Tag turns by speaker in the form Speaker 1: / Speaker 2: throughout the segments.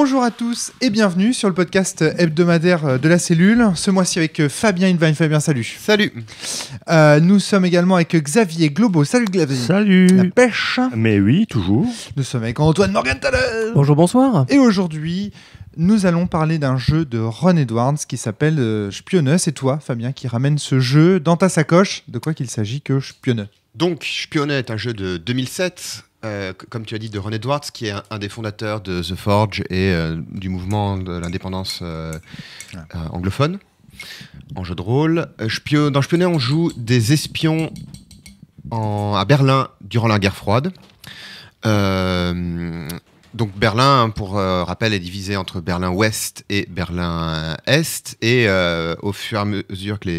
Speaker 1: Bonjour à tous et bienvenue sur le podcast hebdomadaire de la cellule. Ce mois-ci avec Fabien Invine. Fabien, salut.
Speaker 2: Salut.
Speaker 1: Nous sommes également avec Xavier Globo. Salut Xavier.
Speaker 3: Salut.
Speaker 1: La pêche.
Speaker 3: Mais oui, toujours.
Speaker 1: Nous sommes avec Antoine Morgenthaler.
Speaker 4: Bonjour, bonsoir.
Speaker 1: Et aujourd'hui, nous allons parler d'un jeu de Ron Edwards qui s'appelle Spionneux. C'est toi, Fabien, qui ramène ce jeu dans ta sacoche. De quoi qu'il s'agit que Spionneux?
Speaker 2: Donc, Spionneux est un jeu de 2007. Comme tu as dit, de Ron Edwards, qui est un des fondateurs de The Forge et du mouvement de l'indépendance anglophone, en jeu de rôle. Dans Spionneux, on joue des espions à Berlin durant la guerre froide. Donc Berlin, pour rappel, est divisé entre Berlin-Ouest et Berlin-Est. Et au fur et à mesure que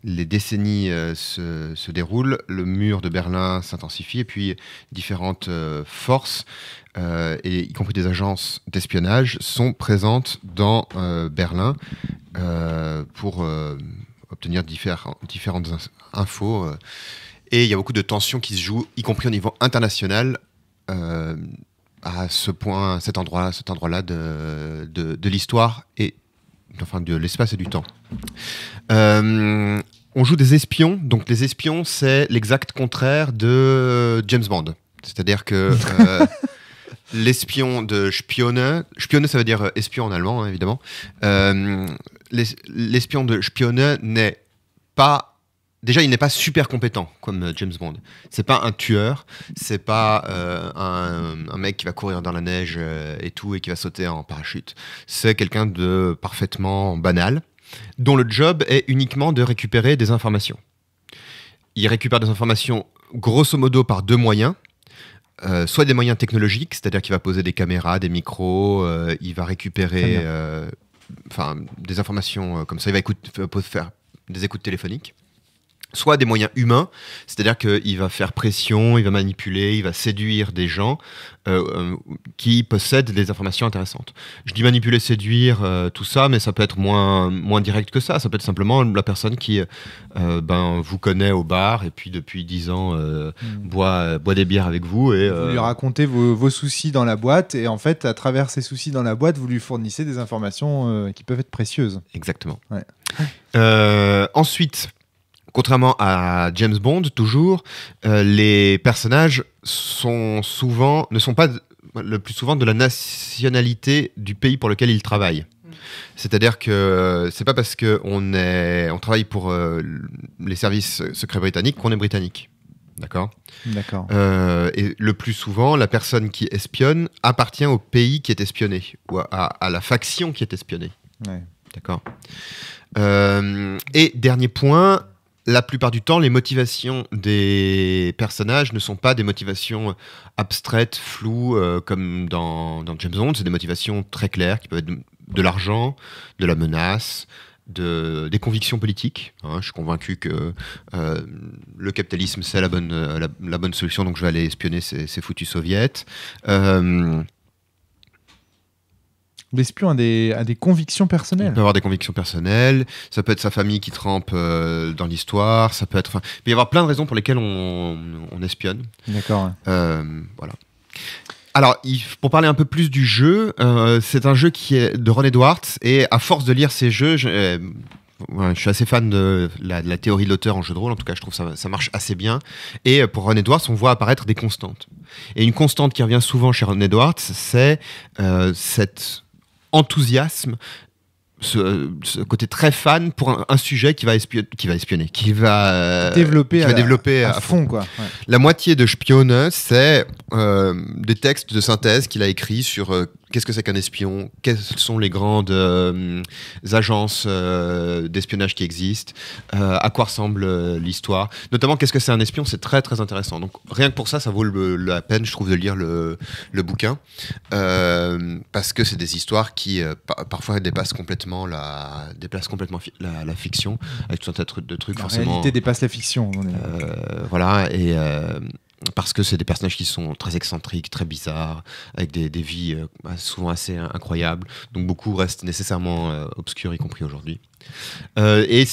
Speaker 2: les décennies se déroulent, le mur de Berlin s'intensifie et puis différentes forces, et y compris des agences d'espionnage, sont présentes dans Berlin pour obtenir différentes infos. Et il y a beaucoup de tensions qui se jouent, y compris au niveau international, à cet endroit-là de l'histoire et enfin de l'espace et du temps. On joue des espions, donc les espions c'est l'exact contraire de James Bond. C'est-à-dire que l'espion de Spione ça veut dire espion en allemand, hein, évidemment. L'espion de Spione n'est pas... Déjà, il n'est pas super compétent comme James Bond. C'est pas un tueur, c'est pas un mec qui va courir dans la neige et tout et qui va sauter en parachute. C'est quelqu'un de parfaitement banal, dont le job est uniquement de récupérer des informations. Il récupère des informations grosso modo par deux moyens. Soit des moyens technologiques, c'est-à-dire qu'il va poser des caméras, des micros, il va récupérer des informations comme ça, il va faire des écoutes téléphoniques. Soit des moyens humains, c'est-à-dire qu'il va faire pression, il va manipuler, il va séduire des gens qui possèdent des informations intéressantes. Je dis manipuler, séduire, tout ça, mais ça peut être moins direct que ça. Ça peut être simplement la personne qui vous connaît au bar et puis depuis 10 ans boit des bières avec vous. Et,
Speaker 1: vous lui racontez vos soucis dans la boîte et en fait, à travers ces soucis dans la boîte, vous lui fournissez des informations qui peuvent être précieuses.
Speaker 2: Exactement.
Speaker 1: Ouais.
Speaker 2: Ensuite... Contrairement à James Bond, toujours, les personnages ne sont pas le plus souvent de la nationalité du pays pour lequel ils travaillent. C'est-à-dire que c'est pas parce qu'on travaille pour les services secrets britanniques qu'on est britannique. D'accord. Et le plus souvent, la personne qui espionne appartient au pays qui est espionné, ou à la faction qui est espionnée.
Speaker 1: Ouais.
Speaker 2: D'accord. Et dernier point... La plupart du temps, les motivations des personnages ne sont pas des motivations abstraites, floues, comme dans James Bond. C'est des motivations très claires qui peuvent être de l'argent, de la menace, des convictions politiques. Je suis convaincu que le capitalisme, c'est la bonne solution, donc je vais aller espionner ces foutus soviets.
Speaker 1: L'espion a des convictions personnelles.
Speaker 2: Il peut avoir des convictions personnelles, ça peut être sa famille qui trempe dans l'histoire, ça peut être... Il peut y avoir plein de raisons pour lesquelles on espionne.
Speaker 1: D'accord.
Speaker 2: Voilà. Alors, pour parler un peu plus du jeu, c'est un jeu qui est de Ron Edwards, et à force de lire ces jeux, je suis assez fan de la théorie de l'auteur en jeu de rôle, en tout cas je trouve que ça marche assez bien. Et pour Ron Edwards, on voit apparaître des constantes. Et une constante qui revient souvent chez Ron Edwards, c'est cette... enthousiasme, ce côté très fan pour un sujet qui va développer à fond.
Speaker 1: Quoi. Ouais.
Speaker 2: La moitié de Spione, c'est des textes de synthèse qu'il a écrits sur qu'est-ce que c'est qu'un espion, quelles sont les grandes agences d'espionnage qui existent, à quoi ressemble l'histoire. Notamment, qu'est-ce que c'est un espion, c'est très très intéressant. Donc rien que pour ça, ça vaut la peine, je trouve, de lire le bouquin, parce que c'est des histoires qui parfois dépassent complètement la fiction, avec tout un tas de trucs.
Speaker 1: La
Speaker 2: forcément,
Speaker 1: réalité dépasse la fiction.
Speaker 2: Voilà, et... parce que c'est des personnages qui sont très excentriques, très bizarres, avec des vies souvent assez incroyables. Donc beaucoup restent nécessairement obscurs, y compris aujourd'hui. Et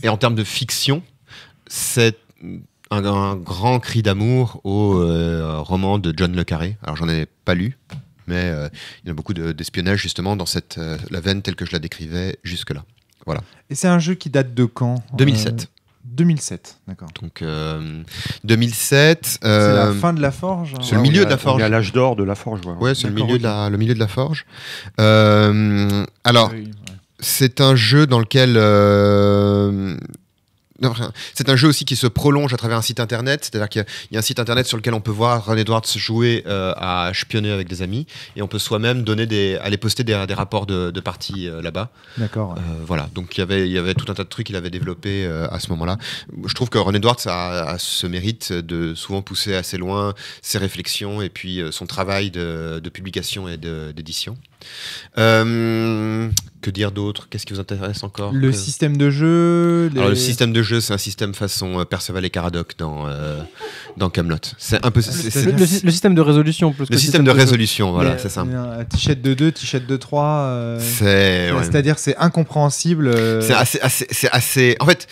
Speaker 2: en termes de fiction, c'est un grand cri d'amour au roman de John le Carré. Alors j'en ai pas lu, mais il y a beaucoup d'espionnage justement dans la veine telle que je la décrivais jusque-là. Voilà.
Speaker 1: Et c'est un jeu qui date de quand ?
Speaker 2: 2007.
Speaker 1: 2007, d'accord.
Speaker 2: Donc 2007.
Speaker 1: C'est la fin de la Forge.
Speaker 2: C'est le milieu de la Forge.
Speaker 3: On est à l'âge d'or de la Forge.
Speaker 2: Ouais, c'est le milieu de la Forge. Alors, c'est un jeu dans lequel... Non, c'est un jeu aussi qui se prolonge à travers un site internet, c'est-à-dire qu'il y a un site internet sur lequel on peut voir Ron Edwards jouer à espionner avec des amis, et on peut soi-même aller poster des rapports de parties là-bas.
Speaker 1: D'accord. Ouais.
Speaker 2: Voilà, donc il y avait tout un tas de trucs qu'il avait développé à ce moment-là. Je trouve que Ron Edwards a ce mérite de souvent pousser assez loin ses réflexions et puis son travail de publication et d'édition. Que dire d'autre ? Qu'est-ce qui vous intéresse encore ?
Speaker 1: Le système de jeu.
Speaker 2: Alors, le système de jeu, c'est un système façon Perceval et Caradoc dans Camelot. C'est un peu
Speaker 4: le système de résolution plus que
Speaker 2: le système de résolution, voilà, c'est ça.
Speaker 1: Tichette de 2, Tichette de 3. C'est-à-dire c'est incompréhensible.
Speaker 2: C'est assez. En fait,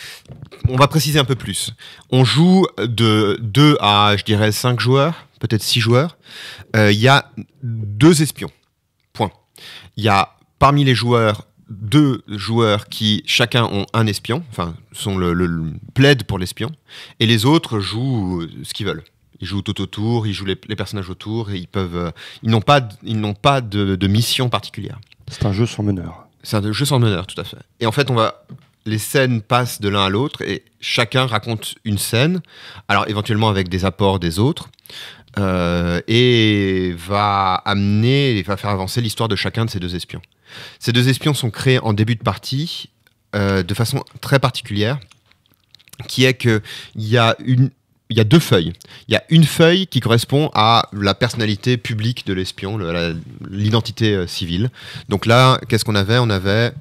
Speaker 2: on va préciser un peu plus. On joue de 2 à, je dirais, 5 joueurs, peut-être 6 joueurs. Il y a 2 espions. Point. Il y a parmi les joueurs 2 joueurs qui chacun ont un espion, enfin sont le plaid pour l'espion, et les autres jouent ce qu'ils veulent. Ils jouent tout autour, ils jouent les personnages autour, et ils n'ont pas de mission particulière.
Speaker 3: C'est un jeu sans meneur.
Speaker 2: C'est un jeu sans meneur, tout à fait. Et en fait, les scènes passent de l'un à l'autre, et chacun raconte une scène, alors éventuellement avec des apports des autres. Et va faire avancer l'histoire de chacun de ces 2 espions. Ces 2 espions sont créés en début de partie de façon très particulière, qui est qu'il y a 2 feuilles. Il y a une feuille qui correspond à la personnalité publique de l'espion, l'identité civile. Donc là, qu'est-ce qu'on avait ? On avait...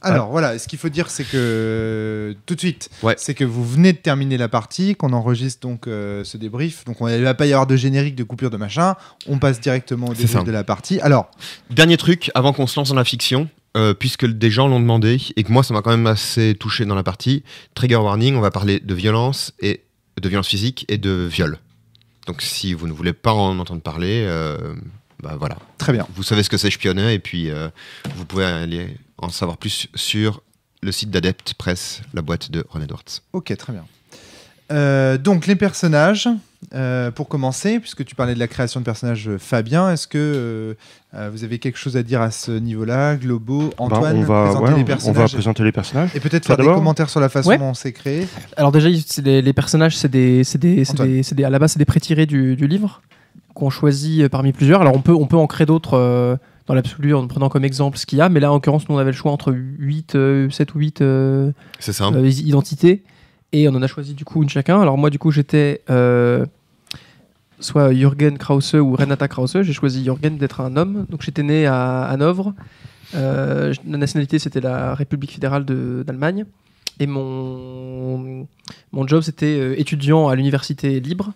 Speaker 1: Alors voilà, ce qu'il faut dire, c'est que tout de suite, c'est que vous venez de terminer la partie, qu'on enregistre donc ce débrief. Donc il ne va pas y avoir de générique, de coupure, de machin. On passe directement au débrief de la partie. Alors,
Speaker 2: dernier truc, avant qu'on se lance dans la fiction, puisque des gens l'ont demandé et que moi ça m'a quand même assez touché dans la partie. Trigger warning, on va parler de violence physique et de viol. Donc si vous ne voulez pas en entendre parler, voilà.
Speaker 1: Très bien.
Speaker 2: Vous savez ce que c'est espionner et puis vous pouvez aller en savoir plus sur le site d'Adept Press, la boîte de Ron Edwards.
Speaker 1: Ok, très bien. Donc les personnages, pour commencer, puisque tu parlais de la création de personnages, Fabien, est-ce que vous avez quelque chose à dire à ce niveau-là, globaux? Antoine, présenter les personnages.
Speaker 3: On va présenter les personnages.
Speaker 1: Et peut-être faire des commentaires sur la façon dont c'est créé.
Speaker 4: Alors déjà, les personnages, à la base, c'est des prétirés du livre qu'on choisit parmi plusieurs. Alors on peut en créer d'autres dans l'absolu en prenant comme exemple ce qu'il y a, mais là en l'occurrence nous on avait le choix entre 7 ou 8 identités, et on en a choisi du coup une chacun. Alors moi du coup j'étais soit Jürgen Krause ou Renata Krause. J'ai choisi Jürgen d'être un homme, donc j'étais né à Hanovre. La nationalité c'était la République fédérale d'Allemagne, et mon job c'était étudiant à l'université libre.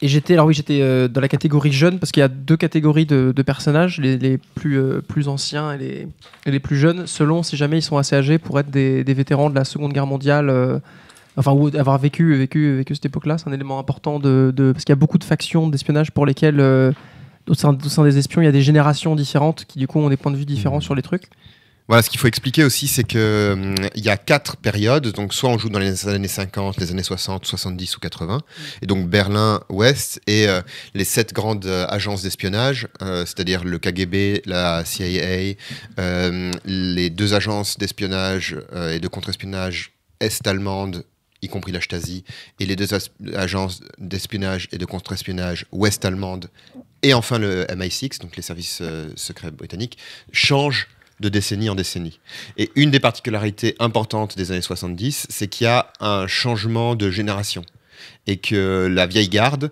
Speaker 4: Et j'étais dans la catégorie jeune, parce qu'il y a 2 catégories de personnages, les plus anciens et les plus jeunes, selon si jamais ils sont assez âgés pour être des vétérans de la Seconde Guerre mondiale, ou avoir vécu cette époque-là. C'est un élément important parce qu'il y a beaucoup de factions d'espionnage pour lesquelles, au sein des espions, il y a des générations différentes qui du coup ont des points de vue différents sur les trucs.
Speaker 2: Voilà, ce qu'il faut expliquer aussi, c'est qu'il y a 4 périodes. Donc, soit on joue dans les années 50, les années 60, 70 ou 80. Et donc, Berlin-Ouest et les 7 grandes agences d'espionnage, c'est-à-dire le KGB, la CIA, les 2 agences d'espionnage et de contre-espionnage est-allemande, y compris la Stasi, et les 2 agences d'espionnage et de contre-espionnage ouest-allemandes, et enfin le MI6, donc les services secrets britanniques, changent de décennie en décennie. Et une des particularités importantes des années 70, c'est qu'il y a un changement de génération. Et que la vieille garde,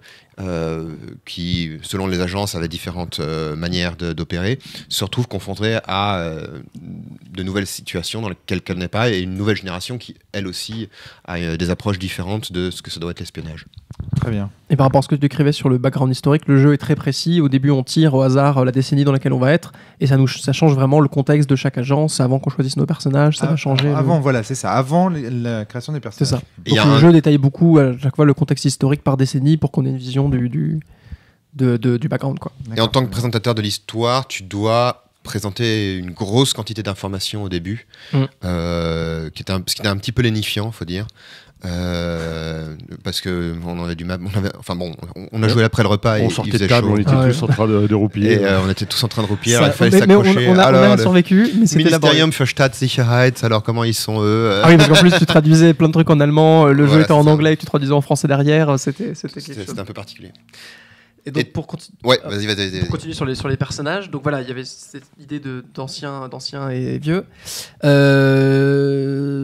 Speaker 2: qui, selon les agences, avait différentes manières d'opérer, se retrouve confrontée à de nouvelles situations dans lesquelles elle n'est pas, et une nouvelle génération qui, elle aussi, a des approches différentes de ce que ça doit être l'espionnage.
Speaker 1: Très bien.
Speaker 4: Et par rapport à ce que tu décrivais sur le background historique, le jeu est très précis. Au début, on tire au hasard la décennie dans laquelle on va être, et ça change vraiment le contexte de chaque agence. Avant qu'on choisisse nos personnages, ça va changer.
Speaker 1: Voilà, c'est ça. Avant la création des personnages.
Speaker 4: C'est ça. Donc le jeu détaille beaucoup à chaque fois le contexte historique par décennie pour qu'on ait une vision du background, quoi.
Speaker 2: Et en tant que présentateur de l'histoire, tu dois présenter une grosse quantité d'informations au début, ce qui était un petit peu lénifiant, faut dire. Parce que on avait du mal, on a joué après le repas et
Speaker 3: on
Speaker 2: il
Speaker 3: sortait
Speaker 2: faisait
Speaker 3: de table,
Speaker 2: chaud.
Speaker 3: on était tous en train de roupiller.
Speaker 2: Et on était tous en train de roupiller,
Speaker 4: Ça,
Speaker 2: il fallait
Speaker 4: mais
Speaker 2: s'accrocher.
Speaker 4: on a survécu, mais c'était laborieux.
Speaker 2: Ministerium für Staatssicherheit, alors comment ils sont eux
Speaker 4: Ah oui, parce qu'en plus tu traduisais plein de trucs en allemand, le jeu
Speaker 2: Voilà,
Speaker 4: était en
Speaker 2: c'est ça.
Speaker 4: anglais, et tu traduisais en français derrière, c'était quelque chose.
Speaker 2: C'était un peu particulier.
Speaker 4: Et donc
Speaker 2: Et-
Speaker 4: pour continuer.
Speaker 2: Ouais, vas-y.
Speaker 4: Pour continuer sur les personnages, donc voilà, il y avait cette idée d'anciens et vieux.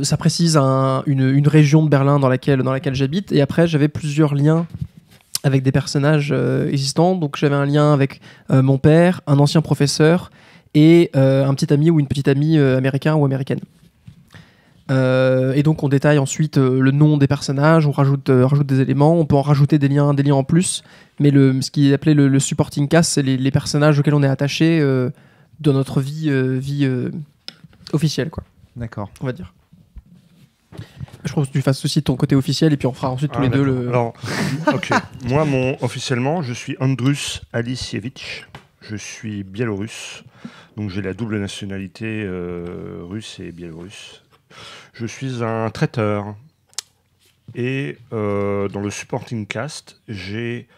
Speaker 4: Ça précise une région de Berlin dans laquelle j'habite, et après j'avais plusieurs liens avec des personnages existants. Donc j'avais un lien avec mon père, un ancien professeur et un petit ami ou une petite amie américain ou américaine. Et donc on détaille ensuite le nom des personnages, on rajoute des éléments, on peut en rajouter des liens en plus, mais ce qui est appelé le supporting cast, c'est les personnages auxquels on est attaché dans notre vie officielle, quoi,
Speaker 1: D'accord.
Speaker 4: on va dire. Je pense que tu fasses aussi ton côté officiel et puis on fera ensuite tous les deux le...
Speaker 3: Alors, ok. Moi, officiellement, je suis Andrus Alisievich. Je suis biélorusse. Donc j'ai la double nationalité russe et biélorusse. Je suis un traiteur. Et dans le supporting cast, j'ai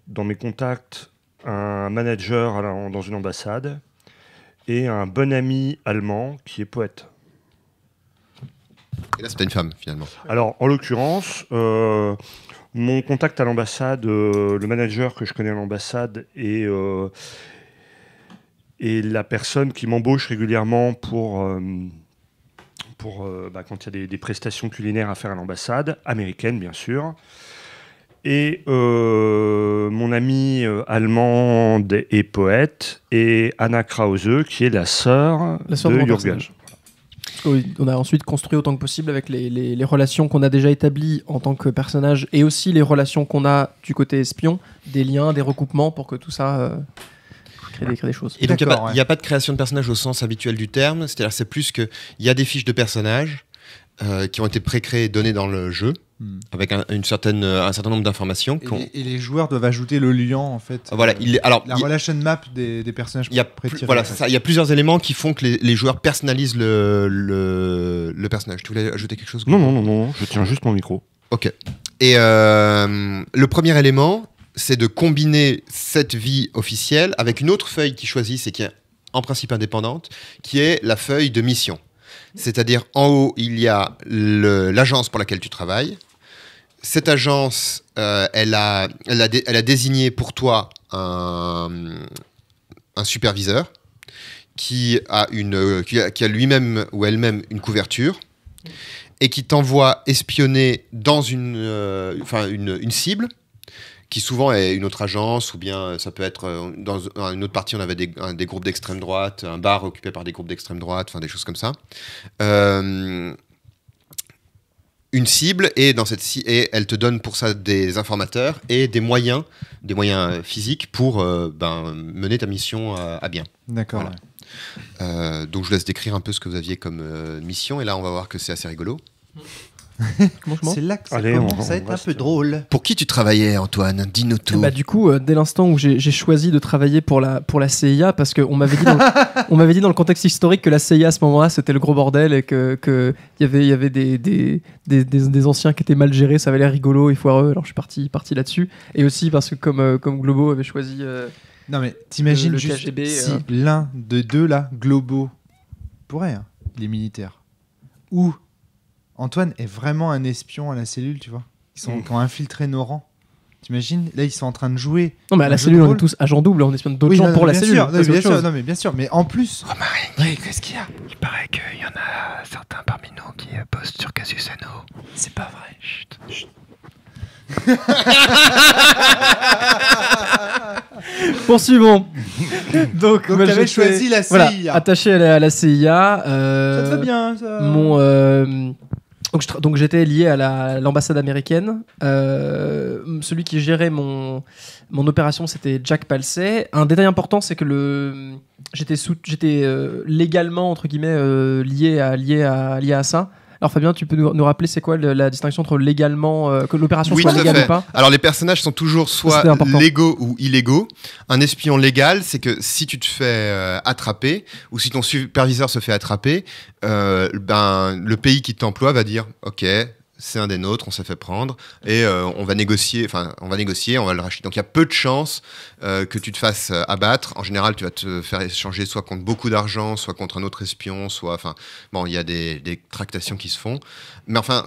Speaker 3: dans mes contacts un manager dans une ambassade et un bon ami allemand qui est poète.
Speaker 2: Et là, c'était une femme, finalement.
Speaker 3: Alors, en l'occurrence, mon contact à l'ambassade, le manager que je connais à l'ambassade et la personne qui m'embauche régulièrement pour quand il y a des prestations culinaires à faire à l'ambassade, américaine bien sûr. Et mon amie allemande et poète, et Anna Krause, qui est la sœur
Speaker 4: de
Speaker 3: de
Speaker 4: mon
Speaker 3: Jürgen.
Speaker 4: personnage. Oui, on a ensuite construit autant que possible avec les relations qu'on a déjà établies en tant que personnage et aussi les relations qu'on a du côté espion, des liens, des recoupements pour que tout ça crée des choses.
Speaker 2: Et donc, il
Speaker 1: D'accord,
Speaker 2: n'y a pas de création de personnage au sens habituel du terme, c'est-à-dire c'est plus qu'il y a des fiches de personnages qui ont été pré-créées et données dans le jeu, avec un certain nombre d'informations.
Speaker 1: Et les joueurs doivent ajouter le lien, en fait.
Speaker 2: Voilà,
Speaker 1: la relation map des personnages.
Speaker 2: Voilà, c'est ça. Il y a plusieurs éléments qui font que les joueurs personnalisent le personnage. Tu voulais ajouter quelque chose ?
Speaker 3: Non, je tiens juste mon micro.
Speaker 2: Ok. Et le premier élément, c'est de combiner cette vie officielle avec une autre feuille qui choisit, et qui est en principe indépendante, qui est la feuille de mission. C'est-à-dire, en haut, il y a l'agence pour laquelle tu travailles. Cette agence, elle a désigné pour toi un superviseur qui a lui-même ou elle-même une couverture et qui t'envoie espionner dans une cible qui souvent est une autre agence, ou bien ça peut être dans une autre partie, on avait des groupes d'extrême droite, un bar occupé par des groupes d'extrême droite, enfin des choses comme ça. Une cible, et elle te donne pour ça des informateurs et des moyens physiques pour mener ta mission à bien.
Speaker 1: D'accord.
Speaker 2: Voilà. Donc je vous laisse décrire un peu ce que vous aviez comme mission, et là on va voir que c'est assez rigolo.
Speaker 1: C'est là que ça
Speaker 3: Allez,
Speaker 1: commence à être un peu drôle.
Speaker 2: Pour qui tu travaillais, Antoine ? Dis-nous tout.
Speaker 4: Du coup, dès l'instant où j'ai choisi de travailler pour la CIA, parce qu'on m'avait dit dans le contexte historique que la CIA à ce moment-là c'était le gros bordel et que y avait des anciens qui étaient mal gérés, ça avait l'air rigolo et foireux. Alors je suis parti là-dessus, et aussi parce que comme Globo avait choisi.
Speaker 1: Non mais t'imagines
Speaker 4: le
Speaker 1: juste
Speaker 4: KGB,
Speaker 1: si l'un de deux là, Globo, pourrait, les militaires, ou Antoine est vraiment un espion à la cellule, tu vois. Qui ont infiltré nos rangs. T'imagines ? Là, ils sont en train de jouer.
Speaker 4: Non, mais à la cellule, on est tous agents doubles, on espionne d'autres gens pour la cellule.
Speaker 1: Non, mais bien sûr. Mais en plus.
Speaker 2: Oui, qu'est-ce qu'il y a ? Il paraît qu'il y en a certains parmi nous qui postent sur Casus Anno.
Speaker 1: C'est pas vrai. Chut.
Speaker 4: Poursuivons. Donc
Speaker 1: t'avais choisi la CIA.
Speaker 4: Voilà, attaché à la CIA.
Speaker 1: Ça te va bien, ça.
Speaker 4: Donc j'étais lié à l'ambassade américaine. Celui qui gérait mon opération, c'était Jack Palsey. Un détail important, c'est que j'étais légalement entre guillemets lié à ça. Alors Fabien, tu peux nous rappeler c'est quoi la distinction entre légalement, que l'opération soit légale ou pas?
Speaker 2: Alors les personnages sont toujours soit légaux ou illégaux. Un espion légal, c'est que si tu te fais attraper ou si ton superviseur se fait attraper, le pays qui t'emploie va dire ok, c'est un des nôtres, on s'est fait prendre et on va négocier, on va le racheter. Donc il y a peu de chances que tu te fasses abattre. En général, tu vas te faire échanger soit contre beaucoup d'argent, soit contre un autre espion, il y a des tractations qui se font. Mais enfin,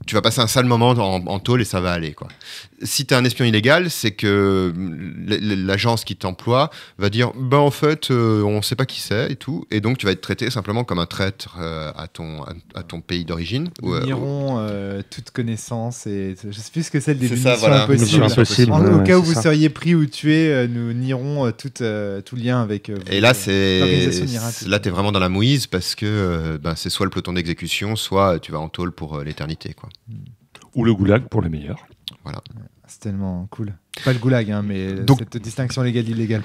Speaker 2: tu vas passer un sale moment en tôle et ça va aller, quoi. Si tu es un espion illégal, c'est que l'agence qui t'emploie va dire en fait, on ne sait pas qui c'est et tout. Et donc, tu vas être traité simplement comme un traître à ton pays d'origine.
Speaker 1: Nous nierons toute connaissance. Et je ne sais plus ce que c'est le début de
Speaker 3: Mission Impossible.
Speaker 1: Au cas où vous seriez pris ou tué, nous nierons tout lien avec vous.
Speaker 2: Et là, tu es vraiment dans la mouise parce que c'est soit le peloton d'exécution, soit tu vas en tôle pour l'éternité, quoi.
Speaker 3: Ou le goulag pour les meilleurs.
Speaker 2: Voilà.
Speaker 1: C'est tellement cool. Pas le goulag, hein, mais cette distinction légale-illégale.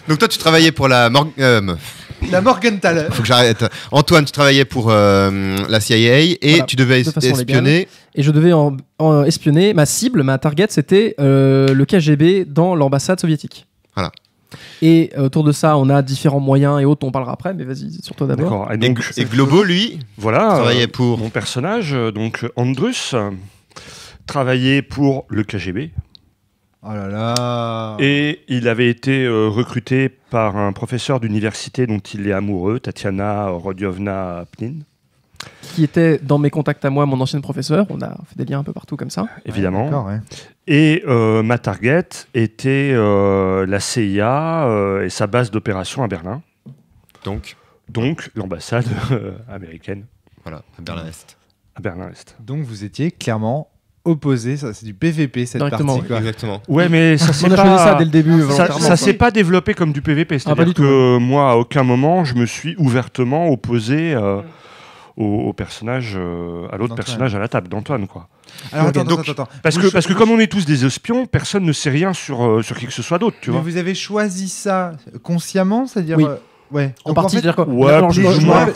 Speaker 2: Donc toi, tu travaillais pour la
Speaker 1: Morgenthal.
Speaker 2: Faut que j'arrête. Antoine, tu travaillais pour la CIA et tu devais espionner.
Speaker 4: Et je devais espionner. Ma cible, ma target, c'était le KGB dans l'ambassade soviétique.
Speaker 2: Voilà.
Speaker 4: Et autour de ça, on a différents moyens et autres, on parlera après, mais vas-y, sur toi d'abord.
Speaker 2: Et Globo, lui,
Speaker 3: travaillait pour... Mon personnage, donc Andrus, travaillait pour le KGB.
Speaker 1: Oh là là.
Speaker 3: Et il avait été recruté par un professeur d'université dont il est amoureux, Tatiana Rodiovna Pnin.
Speaker 4: Qui était dans mes contacts à moi, mon ancien professeur. On a fait des liens un peu partout comme ça.
Speaker 3: Évidemment. Ouais. Et ma target était la CIA et sa base d'opération à Berlin. Donc l'ambassade américaine.
Speaker 2: Voilà, à Berlin-Est.
Speaker 3: À Berlin-Est.
Speaker 1: Donc vous étiez clairement opposé, ça c'est du PVP cette partie. Quoi.
Speaker 2: Exactement.
Speaker 3: Ouais, mais ça s'est
Speaker 4: pas... choisi ça dès le début.
Speaker 3: Ça s'est pas développé comme du PVP. C'est-à-dire que moi, à aucun moment, je me suis ouvertement opposé au personnage, à l'autre personnage à la table, d'Antoine, quoi.
Speaker 1: Alors attends.
Speaker 3: Parce que comme on est tous des espions, personne ne sait rien sur qui que ce soit d'autre, tu vois.
Speaker 1: Mais vous avez choisi ça consciemment, c'est-à-dire
Speaker 4: oui.
Speaker 1: Ouais.
Speaker 4: En partie,
Speaker 1: c'est-à-dire
Speaker 4: quoi.
Speaker 1: Je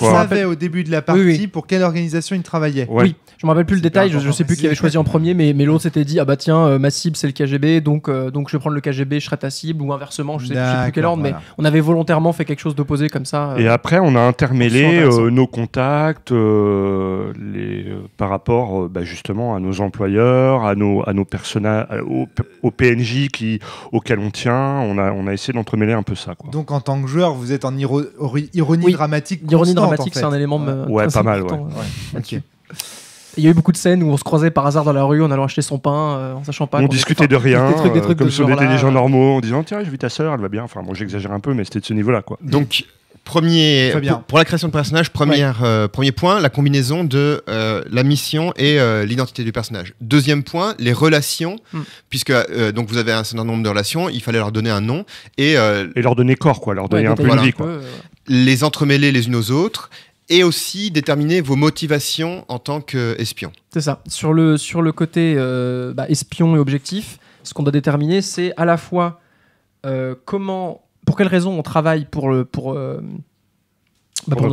Speaker 1: savais au début de la partie pour quelle organisation il travaillait.
Speaker 4: Ouais. Oui, je me rappelle plus le détail, je sais plus qui avait choisi en premier, mais l'autre s'était dit tiens, ma cible c'est le KGB, donc je vais prendre le KGB, je serai ta cible, ou inversement, je sais plus quel ordre, mais on avait volontairement fait quelque chose d'opposé comme ça.
Speaker 3: Et après, on a intermêlé nos contacts par rapport justement à nos employeurs, à nos personnages, aux PNJ auxquels on tient. On a essayé d'entremêler un peu ça, quoi.
Speaker 1: Donc en tant que joueur, vous êtes en ironie dramatique.
Speaker 4: L'ironie dramatique, c'est un élément
Speaker 3: pas mal. Ouais.
Speaker 1: Okay.
Speaker 4: Il y a eu beaucoup de scènes où on se croisait par hasard dans la rue en allant acheter son pain, en sachant pas.
Speaker 3: On discutait de rien,
Speaker 4: des trucs
Speaker 3: comme si on était des gens normaux, en disant tiens, j'ai vu ta sœur, elle va bien. Enfin, bon, j'exagère un peu, mais c'était de ce niveau-là, quoi.
Speaker 2: Donc, pour la création de personnage, premier point, la combinaison de la mission et l'identité du personnage. Deuxième point, les relations, puisque donc vous avez un certain nombre de relations, il fallait leur donner un nom et
Speaker 3: leur donner corps, quoi, leur donner un peu de vie, quoi.
Speaker 2: Les entremêler les unes aux autres. Et aussi déterminer vos motivations en tant qu'espion.
Speaker 4: C'est ça. Sur le côté espion et objectif, ce qu'on doit déterminer, c'est à la fois pour quelles raisons on travaille pour notre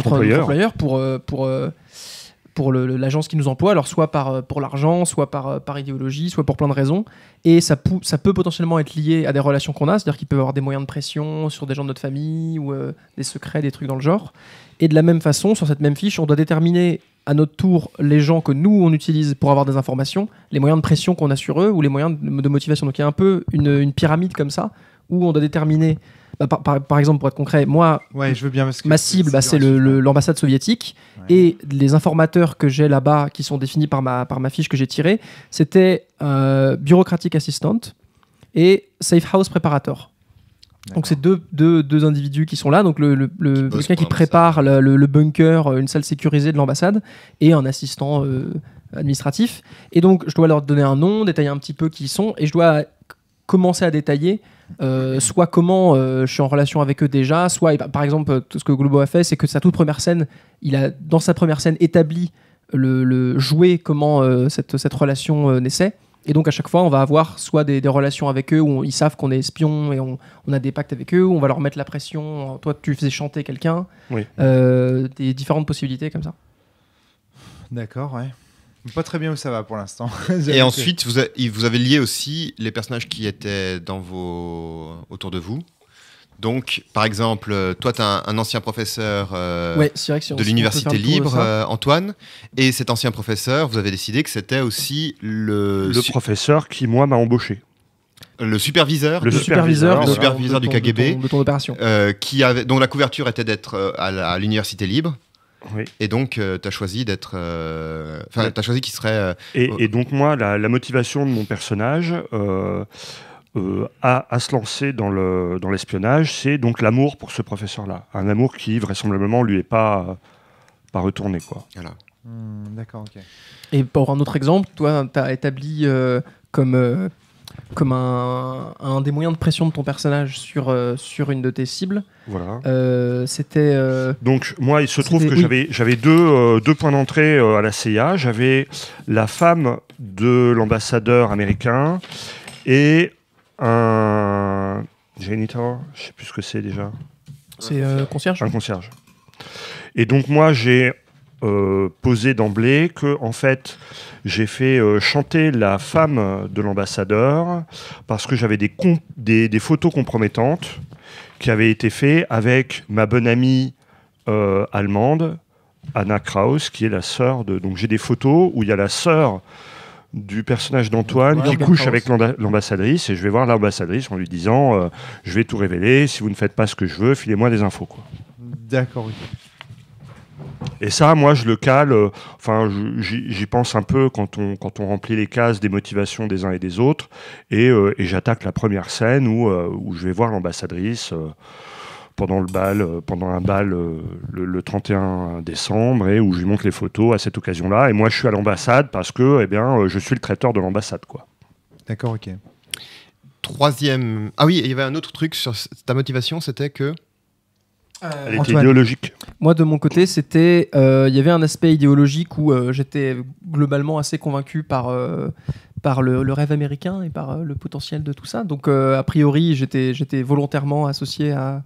Speaker 4: employeur, pour l'agence qui nous emploie, alors soit pour l'argent, soit par idéologie, soit pour plein de raisons. Et ça peut potentiellement être lié à des relations qu'on a, c'est-à-dire qu'il peut y avoir des moyens de pression sur des gens de notre famille ou des secrets, des trucs dans le genre. Et de la même façon, sur cette même fiche, on doit déterminer à notre tour les gens que nous, on utilise pour avoir des informations, les moyens de pression qu'on a sur eux ou les moyens de motivation. Donc il y a un peu une pyramide comme ça, où on doit déterminer, par exemple, pour être concret, moi,
Speaker 1: je veux bien parce que
Speaker 4: ma cible, c'est l'ambassade soviétique, et les informateurs que j'ai là-bas, qui sont définis par ma fiche que j'ai tirée, c'était Bureaucratic Assistant et Safe House Preparator. Donc c'est deux individus qui sont là, donc quelqu'un qui prépare le bunker, une salle sécurisée de l'ambassade, et un assistant administratif. Et donc je dois leur donner un nom, détailler un petit peu qui ils sont, et je dois commencer à détailler soit comment je suis en relation avec eux déjà, soit par exemple tout ce que Globo a fait, c'est que sa toute première scène, il a dans sa première scène établi joué comment cette relation naissait. Et donc à chaque fois, on va avoir soit des relations avec eux où ils savent qu'on est espion et on a des pactes avec eux, où on va leur mettre la pression. Toi, tu faisais chanter quelqu'un.
Speaker 3: Oui.
Speaker 4: Des différentes possibilités comme ça.
Speaker 1: D'accord, ouais. Pas très bien où ça va pour l'instant.
Speaker 2: Et ensuite, vous avez lié aussi les personnages qui étaient autour de vous. Donc, par exemple, toi, tu as un ancien professeur
Speaker 4: c'est vrai que
Speaker 2: de l'Université Libre, Antoine, et cet ancien professeur, vous avez décidé que c'était aussi le
Speaker 3: professeur qui, moi, m'a embauché.
Speaker 2: Le superviseur
Speaker 4: du KGB de ton opération.
Speaker 2: Dont la couverture était d'être à l'Université Libre.
Speaker 3: Oui.
Speaker 2: Et donc, tu as choisi d'être... tu as choisi qu'il serait...
Speaker 3: Et donc, moi, la motivation de mon personnage... à se lancer dans l'espionnage, c'est donc l'amour pour ce professeur-là. Un amour qui, vraisemblablement, lui est pas retourné, quoi.
Speaker 2: Voilà.
Speaker 1: D'accord, ok.
Speaker 4: Et pour un autre exemple, toi, tu as établi comme un des moyens de pression de ton personnage sur une de tes cibles.
Speaker 3: Voilà.
Speaker 4: C'était...
Speaker 3: Donc, moi, il se trouve que j'avais deux points d'entrée à la CIA. J'avais la femme de l'ambassadeur américain et un janitor, je sais plus ce que c'est déjà.
Speaker 4: C'est concierge.
Speaker 3: Un concierge. Et donc moi j'ai posé d'emblée que en fait j'ai fait chanter la femme de l'ambassadeur parce que j'avais des photos compromettantes qui avaient été faites avec ma bonne amie allemande Anna Kraus qui est la sœur de. Donc j'ai des photos où il y a la sœur du personnage d'Antoine qui couche avec l'ambassadrice et je vais voir l'ambassadrice en lui disant je vais tout révéler, si vous ne faites pas ce que je veux, filez-moi des infos, quoi.
Speaker 1: D'accord, oui.
Speaker 3: Et ça, moi, je le cale, j'y pense un peu quand on remplit les cases des motivations des uns et des autres et j'attaque la première scène où je vais voir l'ambassadrice pendant un bal le 31 décembre et où je lui montre les photos à cette occasion-là. Et moi, je suis à l'ambassade parce que je suis le traiteur de l'ambassade, quoi.
Speaker 1: D'accord, ok.
Speaker 2: Troisième... Ah oui, il y avait un autre truc sur ta motivation, c'était que...
Speaker 3: Elle était idéologique.
Speaker 4: Moi, de mon côté, c'était... Il y avait un aspect idéologique où j'étais globalement assez convaincu par le rêve américain et par le potentiel de tout ça. Donc, a priori, j'étais volontairement associé à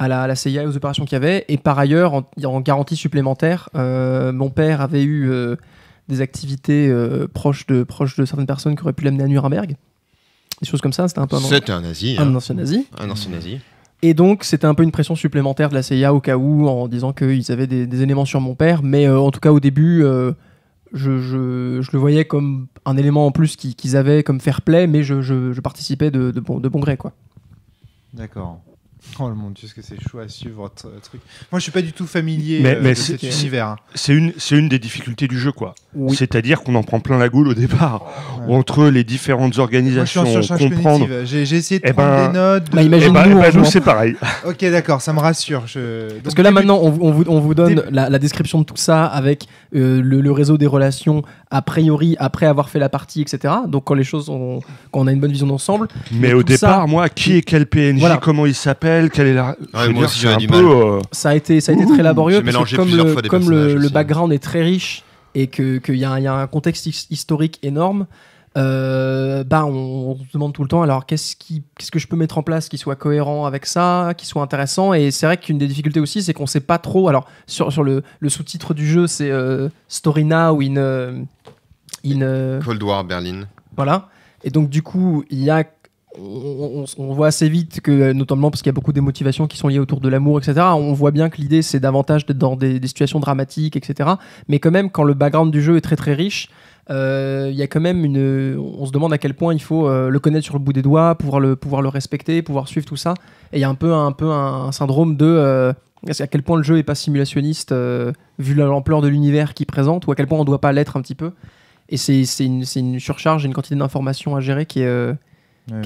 Speaker 4: la CIA et aux opérations qu'il y avait. Et par ailleurs, en garantie supplémentaire, mon père avait eu des activités proches de certaines personnes qui auraient pu l'amener à Nuremberg. Des choses comme ça. C'était un peu
Speaker 2: C'était un nazi.
Speaker 4: Un ancien nazi.
Speaker 2: Un ancien nazi.
Speaker 4: Et donc, c'était un peu une pression supplémentaire de la CIA au cas où, en disant qu'ils avaient des éléments sur mon père. Mais en tout cas, au début, je le voyais comme un élément en plus qu'ils avaient comme fair play, mais je participais de bon gré, quoi.
Speaker 1: D'accord. Oh mon Dieu, ce que c'est chaud à suivre votre truc. Moi, je suis pas du tout familier
Speaker 3: mais
Speaker 1: de cet univers. Hein.
Speaker 3: C'est une des difficultés du jeu, quoi.
Speaker 4: Oui.
Speaker 3: C'est-à-dire qu'on en prend plein la goule au départ. Ouais. Entre les différentes organisations,
Speaker 1: moi, je suis en surcharge
Speaker 3: comprendre.
Speaker 1: J'ai essayé de prendre des notes.
Speaker 3: Nous, c'est pareil.
Speaker 1: Ok, d'accord, ça me rassure.
Speaker 4: Parce que là, maintenant, on vous donne la description de tout ça avec le réseau des relations a priori après avoir fait la partie, etc. Donc quand quand on a une bonne vision d'ensemble.
Speaker 3: Mais au départ, moi, qui est quel PNJ, voilà. Comment il s'appelle, quelle est la.
Speaker 2: Moi aussi, j'avais du mal.
Speaker 4: Ça a été très laborieux parce que comme le
Speaker 2: aussi.
Speaker 4: Background est très riche et qu'il y a un contexte historique énorme. On se demande tout le temps alors qu'est-ce que je peux mettre en place qui soit cohérent avec ça, qui soit intéressant. Et c'est vrai qu'une des difficultés aussi c'est qu'on sait pas trop. Alors sur le sous-titre du jeu c'est Story Now in
Speaker 2: Cold War Berlin.
Speaker 4: Voilà. Et donc du coup il y a on voit assez vite que, notamment parce qu'il y a beaucoup des motivations qui sont liées autour de l'amour, etc. On voit bien que l'idée c'est davantage d'être dans des situations dramatiques, etc. Mais quand même, quand le background du jeu est très très riche, il y a quand même on se demande à quel point il faut le connaître sur le bout des doigts, pouvoir le respecter, pouvoir suivre tout ça. Et il y a un peu un syndrome de à quel point le jeu est pas simulationniste vu l'ampleur de l'univers qu'il présente, ou à quel point on doit pas l'être un petit peu. Et c'est une surcharge, une quantité d'informations à gérer qui est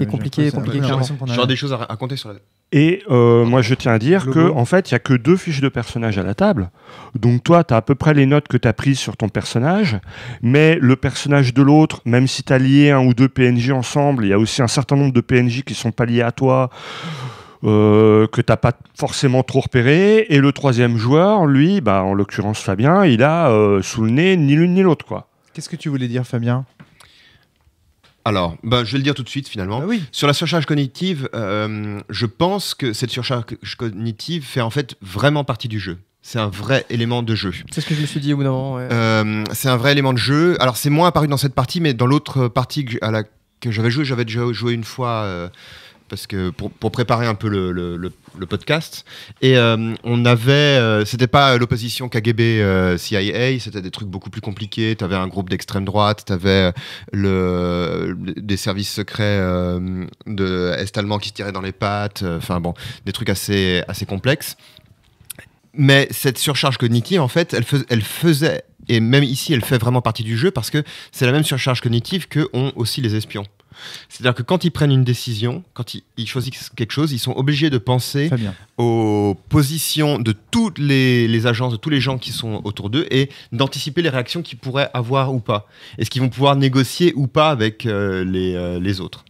Speaker 4: compliqué.
Speaker 2: Genre des choses à raconter sur la...
Speaker 3: Et moi, je tiens à dire qu'en fait, il n'y a que 2 fiches de personnages à la table. Donc toi, tu as à peu près les notes que tu as prises sur ton personnage, mais le personnage de l'autre, même si tu as lié 1 ou 2 PNJ ensemble, il y a aussi un certain nombre de PNJ qui ne sont pas liés à toi, que tu n'as pas forcément trop repéré. Et le 3e joueur, lui, en l'occurrence Fabien, il a sous le nez ni l'une ni l'autre, quoi.
Speaker 1: Qu'est-ce que tu voulais dire, Fabien ? Moi, je suis en surcharge cognitive. J'ai essayé de prendre des notes.
Speaker 3: Eh ben,
Speaker 2: Alors, je vais le dire tout de suite finalement.
Speaker 1: Ah oui.
Speaker 2: Sur la surcharge cognitive, je pense que cette surcharge cognitive fait en fait vraiment partie du jeu. C'est un vrai élément de jeu.
Speaker 4: C'est ce que je me suis dit au bout d'un moment. Ouais.
Speaker 2: C'est un vrai élément de jeu. Alors, c'est moins apparu dans cette partie, mais dans l'autre partie que j'avais déjà joué une fois. Parce que pour préparer un peu le podcast, et on avait, c'était pas l'opposition KGB CIA, c'était des trucs beaucoup plus compliqués. T'avais un groupe d'extrême droite, t'avais des services secrets de Est allemand qui se tiraient dans les pattes, enfin bon, des trucs assez complexes. Mais cette surcharge cognitive, en fait, elle faisait, et même ici, elle fait vraiment partie du jeu parce que c'est la même surcharge cognitive que ont aussi les espions. C'est-à-dire que quand ils prennent une décision, quand ils choisissent quelque chose, ils sont obligés de penser aux positions de toutes les agences, de tous les gens qui sont autour d'eux et d'anticiper les réactions qu'ils pourraient avoir ou pas. Est-ce qu'ils vont pouvoir négocier ou pas avec les autres.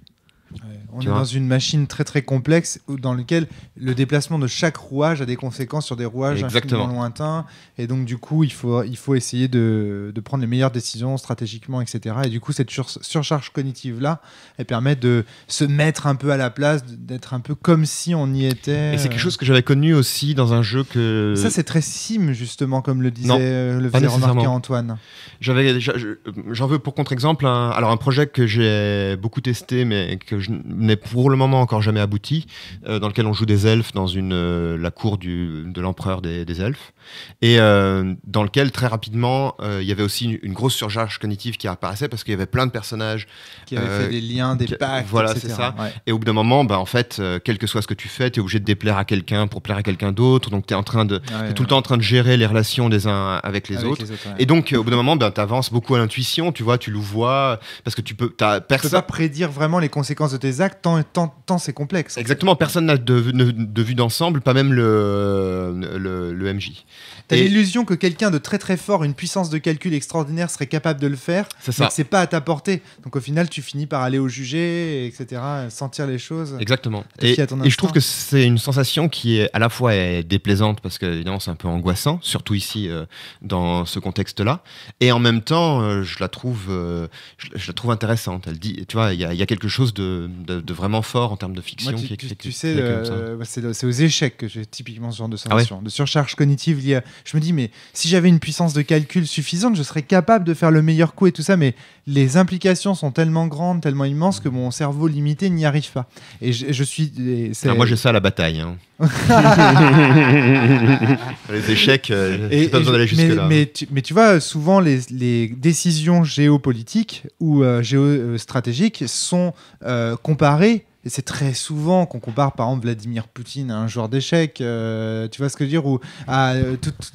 Speaker 1: Ouais, on est dans une machine très très complexe dans laquelle le déplacement de chaque rouage a des conséquences sur des rouages infiniment lointains, et donc du coup il faut essayer de prendre les meilleures décisions stratégiquement, etc. Et du coup cette surcharge cognitive là, elle permet de se mettre un peu à la place, d'être un peu comme si on y était.
Speaker 2: Et c'est quelque chose que j'avais connu aussi dans un jeu que...
Speaker 1: Ça c'est très sim justement, comme le disait, le faisait remarquer Antoine.
Speaker 2: J'en veux pour contre-exemple un projet que j'ai beaucoup testé mais que je n'ai pour le moment encore jamais abouti, dans lequel on joue des elfes dans la cour de l'empereur des elfes, et dans lequel très rapidement il y avait aussi une grosse surcharge cognitive qui apparaissait parce qu'il y avait plein de personnages
Speaker 1: qui avaient fait des liens, des pactes,
Speaker 2: voilà,
Speaker 1: etc.
Speaker 2: C'est ça.
Speaker 1: Ouais.
Speaker 2: Et au bout d'un moment, en fait, quel que soit ce que tu fais, tu es obligé de déplaire à quelqu'un pour plaire à quelqu'un d'autre, donc tu es tout le temps en train de gérer les relations des uns avec les autres. Et donc au bout d'un moment, tu avances beaucoup à l'intuition, tu vois, tu louvoies, parce que tu peux pas
Speaker 1: prédire vraiment les conséquences de tes actes tant c'est complexe.
Speaker 2: Exactement, personne n'a de vue d'ensemble, pas même le MJ.
Speaker 1: T'as l'illusion que quelqu'un de très très fort, une puissance de calcul extraordinaire serait capable de le faire,
Speaker 2: c'est ça.
Speaker 1: Mais que c'est pas à ta portée. Donc au final, tu finis par aller au jugé, etc., sentir les choses.
Speaker 2: Exactement. Et je trouve que c'est une sensation qui est à la fois déplaisante, parce que évidemment c'est un peu angoissant, surtout ici dans ce contexte-là, et en même temps je la trouve intéressante. Elle dit, tu vois, il y a quelque chose de vraiment fort en termes de fiction.
Speaker 1: Moi, tu sais, c'est aux échecs que j'ai typiquement ce genre de sensation, de surcharge cognitive liée. Je me dis, mais si j'avais une puissance de calcul suffisante, je serais capable de faire le meilleur coup et tout ça, mais les implications sont tellement grandes, tellement immenses que mon cerveau limité n'y arrive pas. Et je suis...
Speaker 2: moi j'ai ça à la bataille. Les échecs, j'ai pas besoin d'aller jusque-là.
Speaker 1: Mais tu vois, souvent les décisions géopolitiques ou géostratégiques sont comparées. Et c'est très souvent qu'on compare par exemple Vladimir Poutine à un joueur d'échecs, tu vois ce que je veux dire, ou à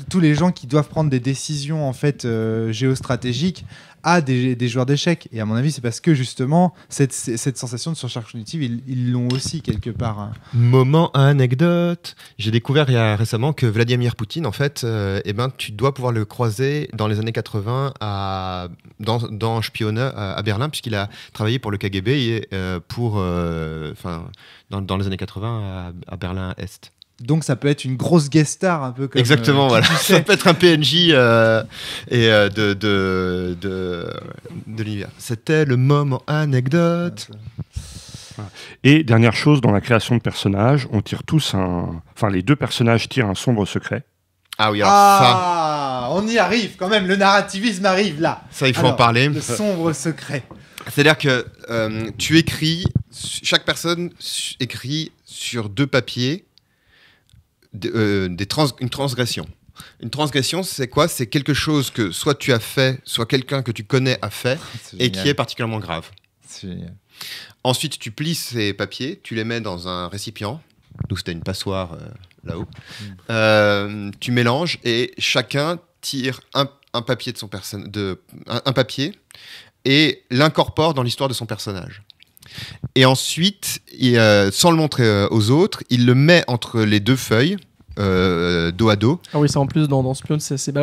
Speaker 1: tous les gens qui doivent prendre des décisions en fait géostratégiques à des joueurs d'échecs. Et à mon avis, c'est parce que justement cette sensation de surcharge cognitive, ils l'ont aussi quelque part. Hein.
Speaker 2: Moment anecdote, j'ai découvert récemment que Vladimir Poutine, en fait, tu dois pouvoir le croiser dans les années 80 dans Spione à Berlin, puisqu'il a travaillé pour le KGB et dans les années 80 à Berlin-Est.
Speaker 1: Donc ça peut être une grosse guest star un peu comme...
Speaker 2: Exactement, voilà. Ça peut être un PNJ de l'univers. C'était le moment anecdote.
Speaker 3: Et dernière chose, dans la création de personnages, on tire les deux personnages tirent un sombre secret.
Speaker 2: Ah oui, alors
Speaker 1: on y arrive quand même, le narrativisme arrive là.
Speaker 2: Ça, il faut en parler.
Speaker 1: Le sombre secret.
Speaker 2: C'est-à-dire que tu écris, chaque personne écrit sur 2 papiers une transgression. Une transgression, c'est quoi ? C'est quelque chose que soit tu as fait, soit quelqu'un que tu connais a fait, et qui est particulièrement grave.
Speaker 1: C'est génial.
Speaker 2: Ensuite, tu plies ces papiers, tu les mets dans un récipient, d'où c'était une passoire là-haut. Tu mélanges et chacun tire un papier de son un papier et l'incorpore dans l'histoire de son personnage. Et ensuite, sans le montrer aux autres, il le met entre les 2 feuilles, dos à dos.
Speaker 4: Ah oui, ça en plus dans Spion,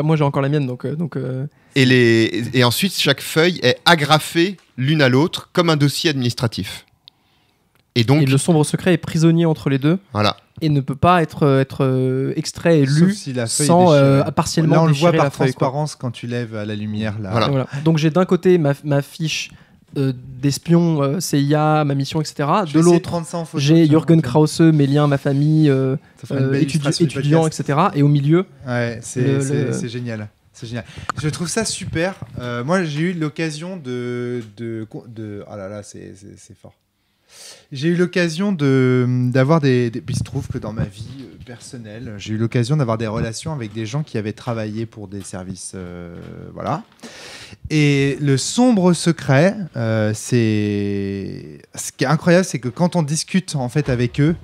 Speaker 4: moi j'ai encore la mienne, donc.
Speaker 2: Et ensuite, chaque feuille est agrafée l'une à l'autre comme un dossier administratif. Et
Speaker 4: le sombre secret est prisonnier entre les 2.
Speaker 2: Voilà.
Speaker 4: Et ne peut pas être extrait et lu
Speaker 1: si la feuille
Speaker 4: sans partiellement
Speaker 1: là, on le voit
Speaker 4: déchirer
Speaker 1: par
Speaker 4: la feuille,
Speaker 1: transparence quand tu lèves à la lumière. Là.
Speaker 2: Voilà.
Speaker 4: Donc j'ai d'un côté ma fiche d'espion CIA, ma mission, etc. De l'autre, j'ai Jürgen Krause, mes liens, ma famille, étudiants, etc. Et au milieu,
Speaker 1: c'est génial. C'est génial. Je trouve ça super. Moi, j'ai eu l'occasion de... Ah là là, c'est fort. J'ai eu l'occasion d'avoir puis il se trouve que dans ma vie personnelle, j'ai eu l'occasion d'avoir des relations avec des gens qui avaient travaillé pour des services, voilà. Et le sombre secret, ce qui est incroyable, c'est que quand on discute en fait avec eux,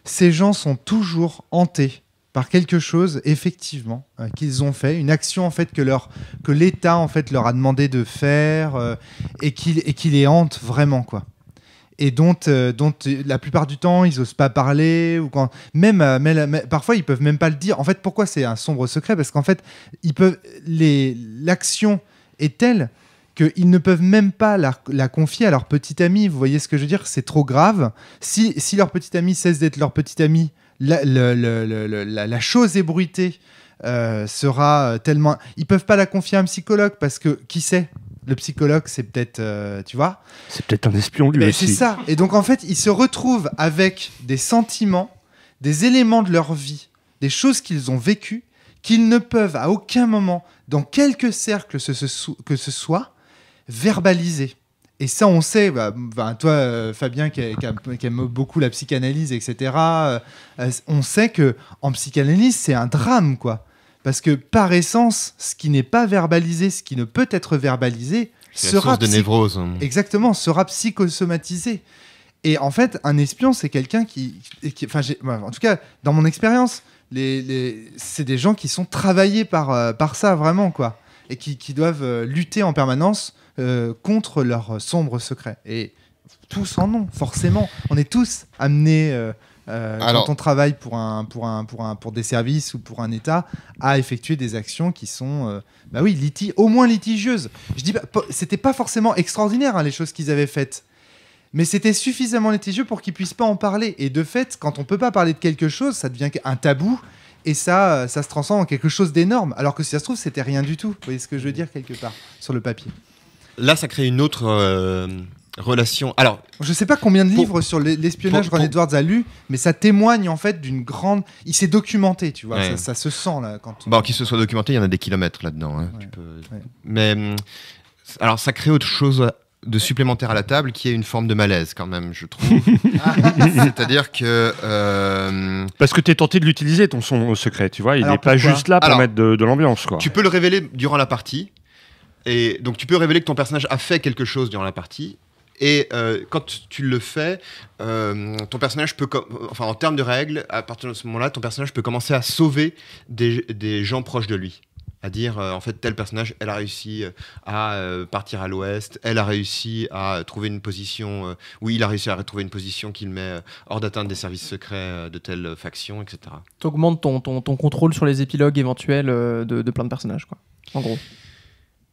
Speaker 1: ces gens sont toujours hantés par quelque chose, effectivement, qu'ils ont fait, une action en fait que l'État en fait leur a demandé de faire et qui les hante vraiment, quoi. Et dont la plupart du temps ils osent pas parler, ou quand même parfois ils peuvent même pas le dire. En fait, pourquoi c'est un sombre secret? Parce qu'en fait l'action est telle qu'ils ne peuvent même pas la confier à leur petit ami. Vous voyez ce que je veux dire? C'est trop grave. Si leur petit ami cesse d'être leur petit ami, la chose ébruitée sera tellement... Ils peuvent pas la confier à un psychologue parce que qui sait? Le psychologue, c'est peut-être, tu vois,
Speaker 3: c'est peut-être un espion lui aussi.
Speaker 1: C'est ça. Et donc en fait, ils se retrouvent avec des sentiments, des éléments de leur vie, des choses qu'ils ont vécues, qu'ils ne peuvent à aucun moment, dans quelque cercle que ce soit, verbaliser. Et ça, on sait, toi, Fabien, qui aime beaucoup la psychanalyse, etc., on sait qu'en psychanalyse, c'est un drame, quoi. Parce que par essence, ce qui n'est pas verbalisé, ce qui ne peut être verbalisé, sera
Speaker 2: de névrose.
Speaker 1: Exactement, sera psychosomatisé. Et en fait, un espion, c'est quelqu'un en tout cas, dans mon expérience, c'est des gens qui sont travaillés par ça, vraiment, quoi. Et qui doivent lutter en permanence contre leurs sombres secrets. Et tous en ont, forcément. On est tous amenés... quand on travaille pour des services ou pour un État, à effectuer des actions qui sont, au moins litigieuses. Je dis pas, c'était pas forcément extraordinaire, les choses qu'ils avaient faites, mais c'était suffisamment litigieux pour qu'ils puissent pas en parler. Et de fait, quand on peut pas parler de quelque chose, ça devient un tabou, et ça se transforme en quelque chose d'énorme. Alors que si ça se trouve, c'était rien du tout. Vous voyez ce que je veux dire quelque part sur le papier.
Speaker 2: Là, ça crée une autre relation. Alors,
Speaker 1: je sais pas combien de livres sur l'espionnage Ron Edwards a lu, mais ça témoigne en fait d'une grande. Il s'est documenté, tu vois, ça se sent là.
Speaker 2: Qu'il se soit documenté, il y en a des kilomètres là-dedans. Hein, Mais alors, ça crée autre chose de supplémentaire à la table, qui est une forme de malaise quand même, je trouve. C'est-à-dire que
Speaker 3: parce que tu es tenté de l'utiliser, ton son secret, tu vois, il n'est pas juste là pour mettre de l'ambiance, quoi.
Speaker 2: Tu peux le révéler durant la partie, et donc tu peux révéler que ton personnage a fait quelque chose durant la partie. Et quand tu le fais, ton personnage peut, en termes de règles, à partir de ce moment-là, ton personnage peut commencer à sauver des gens proches de lui. À dire, en fait, tel personnage, elle a réussi à partir à l'ouest, elle a réussi à trouver une position, il a réussi à retrouver une position qu'il met hors d'atteinte des services secrets de telle faction, etc.
Speaker 4: Tu augmentes ton contrôle sur les épilogues éventuels de plein de personnages, quoi, en gros.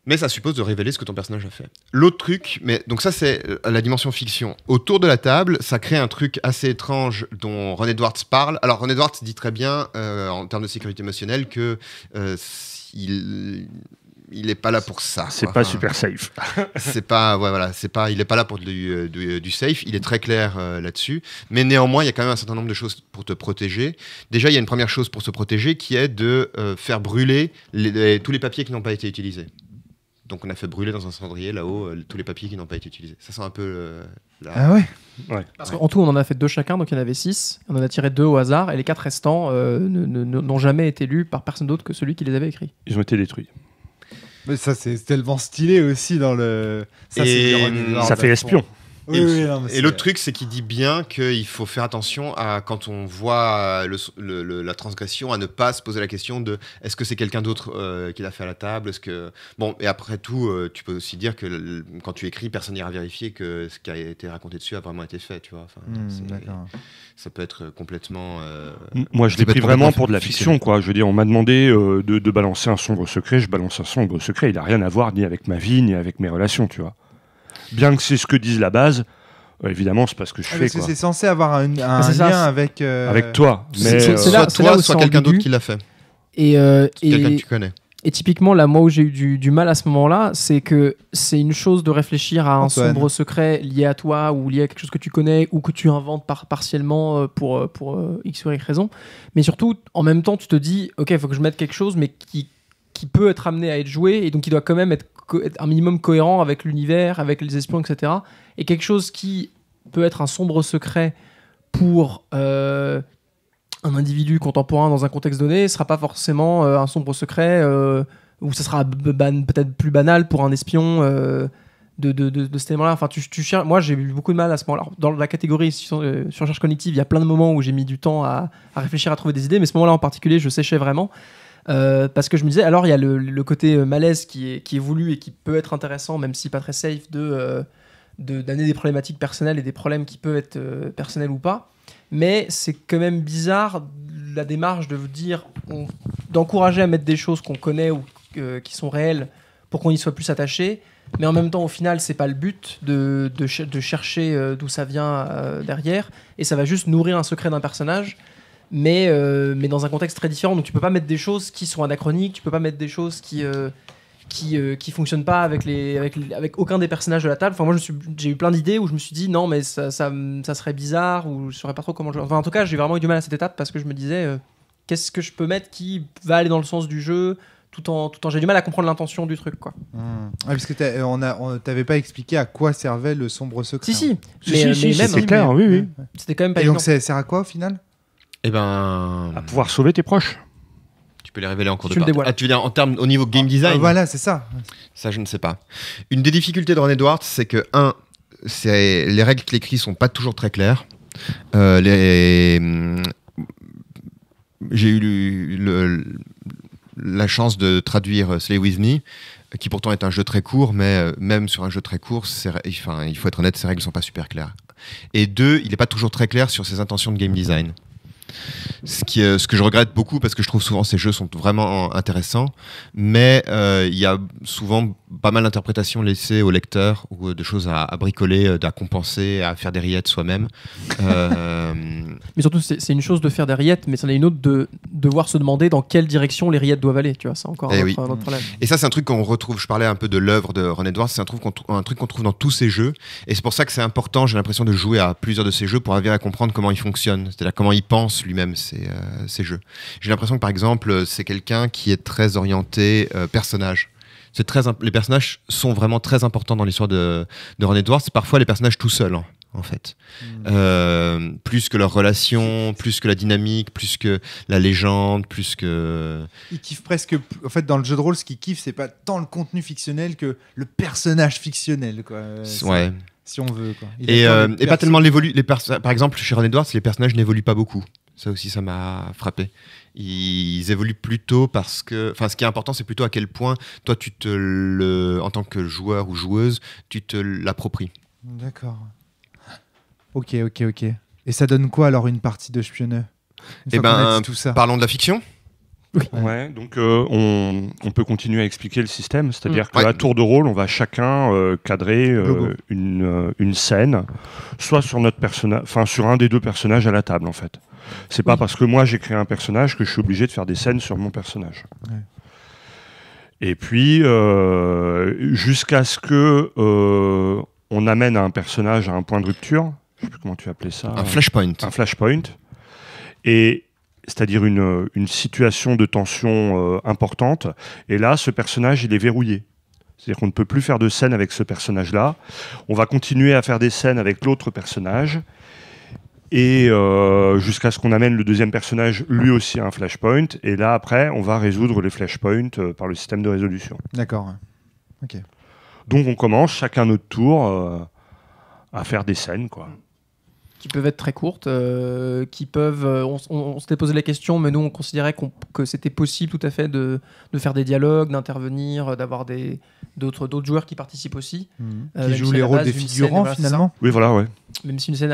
Speaker 2: Mais ça suppose de révéler ce que ton personnage a fait. L'autre truc, donc ça c'est la dimension fiction. Autour de la table, ça crée un truc assez étrange dont Ron Edwards parle. Alors Ron Edwards dit très bien, en termes de sécurité émotionnelle, que il est pas là pour ça.
Speaker 3: C'est pas super safe.
Speaker 2: Il est pas là pour du safe. Il est très clair là-dessus. Mais néanmoins, il y a quand même un certain nombre de choses pour te protéger. Déjà, il y a une première chose pour se protéger qui est de faire brûler tous les papiers qui n'ont pas été utilisés. Donc on a fait brûler dans un cendrier là-haut tous les papiers qui n'ont pas été utilisés. Ça sent un peu...
Speaker 1: Ah ouais.
Speaker 4: Parce qu'en tout, on en a fait 2 chacun, donc il y en avait 6. On en a tiré 2 au hasard, et les 4 restants n'ont jamais été lus par personne d'autre que celui qui les avait écrits.
Speaker 3: Ils ont été détruits.
Speaker 1: Mais ça, c'est tellement stylé aussi dans le...
Speaker 3: Ça fait espion.
Speaker 2: Et l'autre truc, c'est qu'il dit bien qu'il faut faire attention à, quand on voit la transgression, à ne pas se poser la question de est-ce que c'est quelqu'un d'autre qui l'a fait à la table, et après tout, tu peux aussi dire que quand tu écris, personne n'ira vérifier que ce qui a été raconté dessus a vraiment été fait, tu vois. Ça peut être complètement...
Speaker 3: Moi, je l'ai pris vraiment pour de la fiction, quoi. Je veux dire, on m'a demandé de balancer un sombre secret, je balance un sombre secret. Il n'a rien à voir ni avec ma vie, ni avec mes relations, tu vois. Bien que c'est ce que dise la base, évidemment, c'est pas ce que je fais.
Speaker 1: Parce que c'est censé avoir un lien avec...
Speaker 3: Avec toi.
Speaker 2: Mais soit toi, soit quelqu'un d'autre qui l'a fait.
Speaker 4: Et
Speaker 2: quelqu'un que tu connais.
Speaker 4: Et typiquement, là, moi où j'ai eu du mal à ce moment-là, c'est que c'est une chose de réfléchir à un sombre secret lié à toi ou lié à quelque chose que tu connais ou que tu inventes partiellement pour X ou Y raison. Mais surtout, en même temps, tu te dis, ok, il faut que je mette quelque chose, mais qui peut être amené à être joué et donc qui doit quand même être un minimum cohérent avec l'univers, avec les espions, etc. Et quelque chose qui peut être un sombre secret pour un individu contemporain dans un contexte donné ne sera pas forcément un sombre secret ou ça sera peut-être plus banal pour un espion de ce thème-là. Enfin, moi, j'ai eu beaucoup de mal à ce moment-là. Dans la catégorie surcharge cognitive, il y a plein de moments où j'ai mis du temps à réfléchir, à trouver des idées, mais ce moment-là en particulier, je séchais vraiment. Parce que je me disais, alors il y a le côté malaise qui est voulu et qui peut être intéressant, même si pas très safe, d'amener des problématiques personnelles et des problèmes qui peuvent être personnels ou pas. Mais c'est quand même bizarre la démarche de dire, d'encourager à mettre des choses qu'on connaît ou qui sont réelles pour qu'on y soit plus attaché. Mais en même temps, au final, c'est pas le but de chercher d'où ça vient derrière. Et ça va juste nourrir un secret d'un personnage. Mais dans un contexte très différent. Donc tu peux pas mettre des choses qui sont anachroniques, tu peux pas mettre des choses qui fonctionnent pas avec aucun des personnages de la table. Enfin, moi j'ai eu plein d'idées où je me suis dit non mais ça serait bizarre ou je saurais pas trop comment jouer. Enfin, en tout cas, j'ai vraiment eu du mal à cette étape parce que je me disais qu'est-ce que je peux mettre qui va aller dans le sens du jeu tout en j'ai du mal à comprendre l'intention du truc quoi.
Speaker 1: Parce que t'avais pas expliqué à quoi servait le sombre secret.
Speaker 4: Si,
Speaker 3: mais même c'est clair, oui.
Speaker 4: C'était quand même pas
Speaker 1: Et
Speaker 4: évident.
Speaker 1: donc ça sert à quoi au final?
Speaker 3: À pouvoir sauver tes proches.
Speaker 2: Tu peux les révéler en cours de
Speaker 4: Tu le
Speaker 2: partie.
Speaker 4: dévoiles.
Speaker 2: Tu veux dire en termes au niveau game design?
Speaker 1: Voilà, c'est ça.
Speaker 2: Ça, je ne sais pas. Une des difficultés de Ron Edwards, c'est que les règles qu'il écrit sont pas toujours très claires. J'ai eu la chance de traduire Slay With Me, qui pourtant est un jeu très court, mais même sur un jeu très court, il faut être honnête, ces règles sont pas super claires. Et deux, il n'est pas toujours très clair sur ses intentions de game design. Ce que je regrette beaucoup parce que je trouve souvent ces jeux sont vraiment intéressants, mais il y a souvent pas mal d'interprétations laissées au lecteur ou de choses à bricoler, à compenser, à faire des rillettes soi-même.
Speaker 4: Mais surtout, c'est une chose de faire des rillettes, mais c'en est une autre de devoir se demander dans quelle direction les rillettes doivent aller. Tu vois, c'est encore un autre problème.
Speaker 2: Et ça, c'est un truc qu'on retrouve. Je parlais un peu de l'œuvre de Ron Edwards. C'est un truc qu'on trouve dans tous ces jeux. Et c'est pour ça que c'est important, j'ai l'impression, de jouer à plusieurs de ces jeux pour arriver à comprendre comment ils fonctionnent. C'est-à-dire comment il pense lui-même ces jeux. J'ai l'impression que, par exemple, c'est quelqu'un qui est très orienté personnage. Les personnages sont vraiment très importants dans l'histoire de Ron Edwards. Parfois, les personnages tout seuls, en fait. Plus que leur relation, plus que la dynamique, plus que la légende, plus que...
Speaker 1: Il kiffe presque... En fait, dans le jeu de rôle, ce qu'il kiffe, c'est pas tant le contenu fictionnel que le personnage fictionnel, quoi.
Speaker 2: Ouais.
Speaker 1: Si on veut, quoi.
Speaker 2: Et pas tellement par exemple, chez Ron Edwards, les personnages n'évoluent pas beaucoup. Ça aussi, ça m'a frappé. Ils évoluent plutôt parce que... Enfin, ce qui est important, c'est plutôt à quel point, toi, en tant que joueur ou joueuse, tu te l'appropries.
Speaker 1: D'accord. Ok. Et ça donne quoi, alors, une partie de Spionneux?
Speaker 2: Parlons de la fiction.
Speaker 3: Oui. Ouais, donc on peut continuer à expliquer le système, c'est-à-dire qu'à tour de rôle, on va chacun cadrer une scène, soit sur notre personnage, enfin sur un des deux personnages à la table en fait. C'est pas parce que moi j'ai créé un personnage que je suis obligé de faire des scènes sur mon personnage. Ouais. Et puis jusqu'à ce que on amène un personnage à un point de rupture, je sais plus comment tu appelais ça.
Speaker 2: Un flashpoint.
Speaker 3: Un flashpoint. Et c'est-à-dire une situation de tension importante. Et là, ce personnage, il est verrouillé. C'est-à-dire qu'on ne peut plus faire de scène avec ce personnage-là. On va continuer à faire des scènes avec l'autre personnage. Et jusqu'à ce qu'on amène le deuxième personnage, lui aussi, à un flashpoint. Et là, après, on va résoudre les flashpoints par le système de résolution.
Speaker 1: D'accord. Ok.
Speaker 3: Donc, on commence chacun notre tour à faire des scènes, quoi.
Speaker 4: Qui peuvent être très courtes, qui peuvent... on s'était posé la question, mais nous, on considérait que c'était possible tout à fait de faire des dialogues, d'intervenir, d'avoir d'autres joueurs qui participent aussi.
Speaker 1: Qui jouent les rôles des figurants, finalement.
Speaker 3: Oui, voilà, ouais.
Speaker 4: Même si une scène,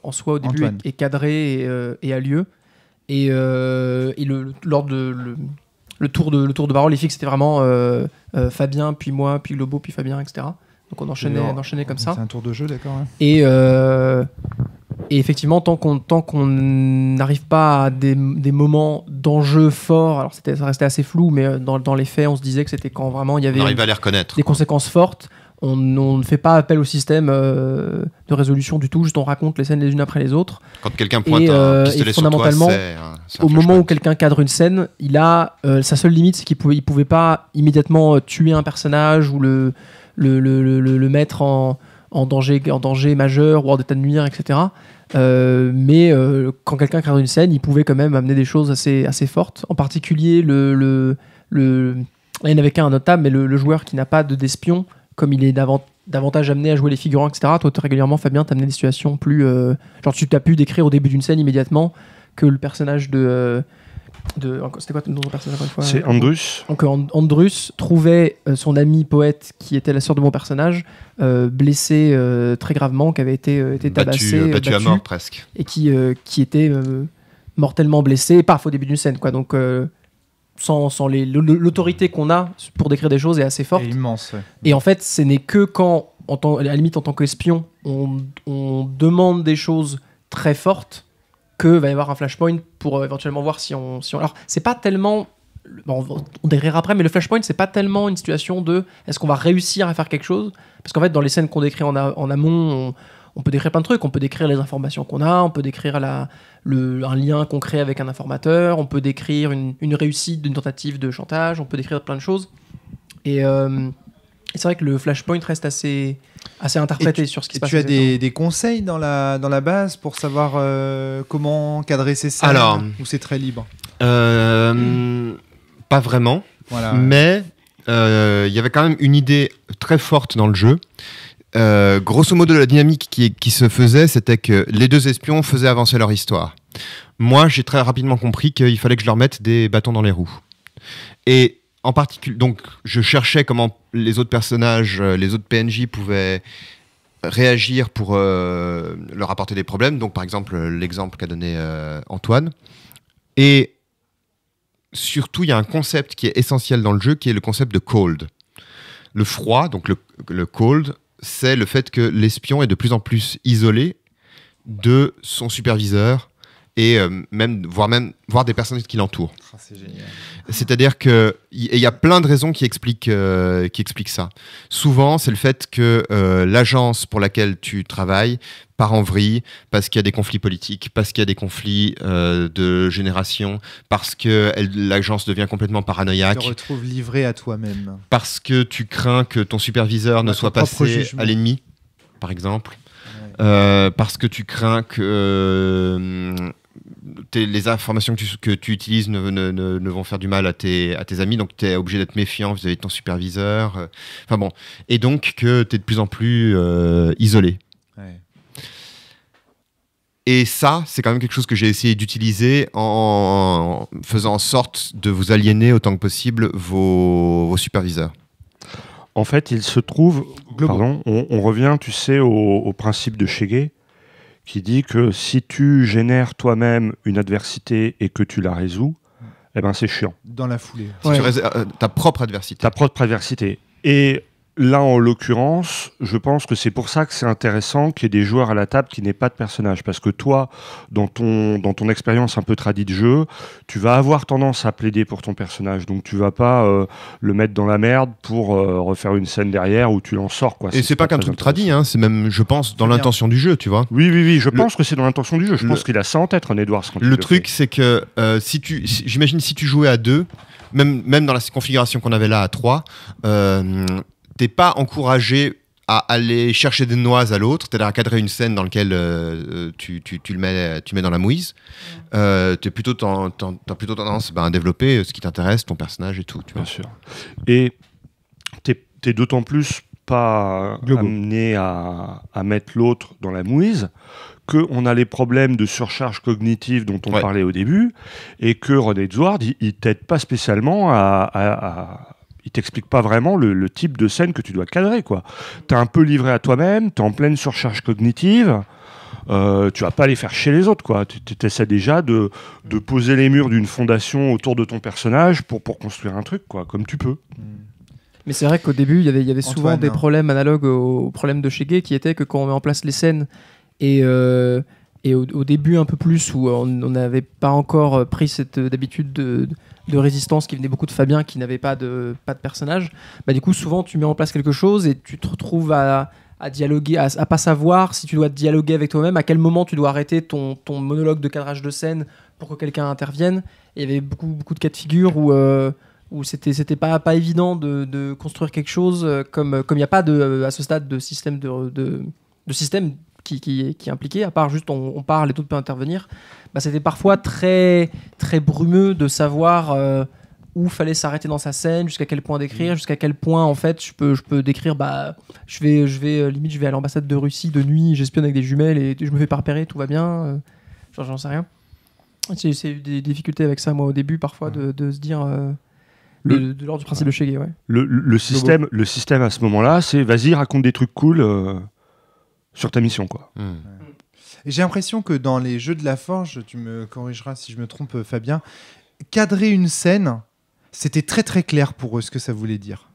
Speaker 4: en soi, au début, est cadrée et a lieu. Et lors de... Le tour de parole, les fixes, c'était vraiment Fabien, puis moi, puis Lobo, puis Fabien, etc. Donc on enchaînait comme ça.
Speaker 1: C'est un tour de jeu, d'accord. Hein.
Speaker 4: Et effectivement, tant qu'on n'arrive pas à des moments d'enjeux forts. Alors ça restait assez flou, mais dans les faits, on se disait que c'était quand vraiment il y avait
Speaker 2: On arrive à les reconnaître.
Speaker 4: Des conséquences fortes. On ne fait pas appel au système de résolution du tout, juste on raconte les scènes les unes après les autres.
Speaker 2: Quand quelqu'un pointe un pistolet sur toi,
Speaker 4: au moment où quelqu'un cadre une scène, il a sa seule limite, c'est qu'il pouvait pas immédiatement tuer un personnage ou le mettre en danger majeur ou hors d'état de nuire, etc. Mais quand quelqu'un cadre une scène, il pouvait quand même amener des choses assez fortes. En particulier, il y en avait qu'un notable, mais le joueur qui n'a pas d'espion, comme il est davantage amené à jouer les figurants, etc. Toi, régulièrement, Fabien, t'as amené des situations plus... genre, tu as pu décrire au début d'une scène immédiatement que le personnage c'était quoi ton personnage encore une fois ?
Speaker 3: C'est Andrus.
Speaker 4: Donc Andrus trouvait son ami poète, qui était la sœur de mon personnage, blessé très gravement, qui avait été tabassé,
Speaker 2: battu à mort presque.
Speaker 4: Et qui était mortellement blessé, paf, au début d'une scène, quoi. Donc... sans l'autorité qu'on a pour décrire des choses est assez forte.
Speaker 1: Et immense, ouais.
Speaker 4: Et en fait, ce n'est que quand, à la limite en tant qu'espion, on demande des choses très fortes que va y avoir un flashpoint pour éventuellement voir si on... Alors, c'est pas tellement... Bon, on décrira après, mais le flashpoint, c'est pas tellement une situation de est-ce qu'on va réussir à faire quelque chose ? Parce qu'en fait, dans les scènes qu'on décrit en amont, on peut décrire plein de trucs. On peut décrire les informations qu'on a, on peut décrire un lien qu'on crée avec un informateur, on peut décrire une réussite d'une tentative de chantage, on peut décrire plein de choses. Et c'est vrai que le flashpoint reste assez interprété sur ce qui se passe.
Speaker 1: Tu as des conseils dans la base pour savoir comment cadrer ces scènes ?
Speaker 2: Alors,
Speaker 1: ou c'est très libre ?
Speaker 2: Pas vraiment,
Speaker 1: voilà.
Speaker 2: Mais il y avait quand même une idée très forte dans le jeu. Grosso modo, la dynamique qui se faisait, c'était que les deux espions faisaient avancer leur histoire. Moi, j'ai très rapidement compris qu'il fallait que je leur mette des bâtons dans les roues. Et en particulier, donc, je cherchais comment les autres personnages, les autres PNJ pouvaient réagir pour leur apporter des problèmes. Donc, par exemple, l'exemple qu'a donné Antoine. Et surtout, il y a un concept qui est essentiel dans le jeu, qui est le concept de cold. Le froid, donc le cold, c'est le fait que l'espion est de plus en plus isolé de son superviseur et voire des personnes qui l'entourent.
Speaker 1: Oh, c'est génial.
Speaker 2: C'est-à-dire qu'il y a plein de raisons qui expliquent ça. Souvent, c'est le fait que l'agence pour laquelle tu travailles part en vrille parce qu'il y a des conflits politiques, parce qu'il y a des conflits de génération, parce que l'agence devient complètement paranoïaque.
Speaker 1: Tu te retrouves livré à toi-même.
Speaker 2: Parce que tu crains que ton superviseur ne soit passé à l'ennemi, par exemple. Ouais. Parce que tu crains que les informations que tu utilises ne vont faire du mal à tes amis, donc tu es obligé d'être méfiant vis-à-vis de ton superviseur. Enfin bon. Et donc que tu es de plus en plus isolé.
Speaker 1: Ouais.
Speaker 2: Et ça, c'est quand même quelque chose que j'ai essayé d'utiliser en faisant en sorte de vous aliéner autant que possible vos superviseurs.
Speaker 3: En fait, il se trouve... Pardon, on revient, tu sais, au principe de Shege, qui dit que si tu génères toi-même une adversité et que tu la résous, eh ben c'est chiant.
Speaker 1: Dans la foulée.
Speaker 2: Ouais. Ta propre adversité.
Speaker 3: Ta propre adversité. Et là, en l'occurrence, je pense que c'est pour ça que c'est intéressant qu'il y ait des joueurs à la table qui n'aient pas de personnage. Parce que toi, dans ton expérience un peu tradie de jeu, tu vas avoir tendance à plaider pour ton personnage. Donc tu vas pas le mettre dans la merde pour refaire une scène derrière où tu l'en sors, quoi.
Speaker 2: Et c'est pas qu'un truc tradit, hein, c'est même, je pense, dans l'intention du jeu, tu vois.
Speaker 3: Oui, je pense que c'est dans l'intention du jeu. Je pense qu'il a ça en tête, René Edwards.
Speaker 2: Le truc, c'est que j'imagine si tu jouais à 2, même dans la configuration qu'on avait là à 3, t'es pas encouragé à aller chercher des noises à l'autre, c'est-à-dire à cadrer une scène dans laquelle tu le mets dans la mouise. T'as plutôt tendance à développer ce qui t'intéresse, ton personnage et tout. Tu vois.
Speaker 3: Bien sûr. Et t'es d'autant plus pas amené à mettre l'autre dans la mouise qu'on a les problèmes de surcharge cognitive dont on parlait au début, et que René Edwards, il t'aide pas spécialement il t'explique pas vraiment le type de scène que tu dois cadrer, quoi. T'es un peu livré à toi-même, t'es en pleine surcharge cognitive, tu vas pas aller faire chez les autres, quoi. Tu essaies déjà de poser les murs d'une fondation autour de ton personnage pour construire un truc, quoi, comme tu peux.
Speaker 4: Mais c'est vrai qu'au début, il y avait souvent des problèmes analogues aux problèmes de Shege, qui étaient que quand on met en place les scènes et Et au début un peu plus, où on n'avait pas encore pris cette d'habitude de résistance qui venait beaucoup de Fabien, qui n'avait pas de personnage, bah, du coup souvent tu mets en place quelque chose et tu te retrouves à dialoguer, à pas savoir si tu dois dialoguer avec toi-même, à quel moment tu dois arrêter ton monologue de cadrage de scène pour que quelqu'un intervienne. Et il y avait beaucoup de cas de figure où c'était pas évident de construire quelque chose, comme il n'y a pas à ce stade de système de système qui est impliqué, à part juste on parle et tout peut intervenir. Bah, c'était parfois très, très brumeux de savoir où fallait s'arrêter dans sa scène, jusqu'à quel point décrire, jusqu'à quel point en fait je peux décrire, bah je vais limite je vais à l'ambassade de Russie de nuit, j'espionne avec des jumelles et je me fais pas repérer, tout va bien, genre j'en sais rien. J'ai eu des difficultés avec ça moi au début parfois de se dire de l'ordre du principe de Shege, ouais.
Speaker 3: Le système à ce moment-là, c'est vas-y raconte des trucs cool sur ta mission quoi.
Speaker 1: Et j'ai l'impression que dans les jeux de la Forge, tu me corrigeras si je me trompe Fabien, cadrer une scène, c'était très très clair pour eux ce que ça voulait dire.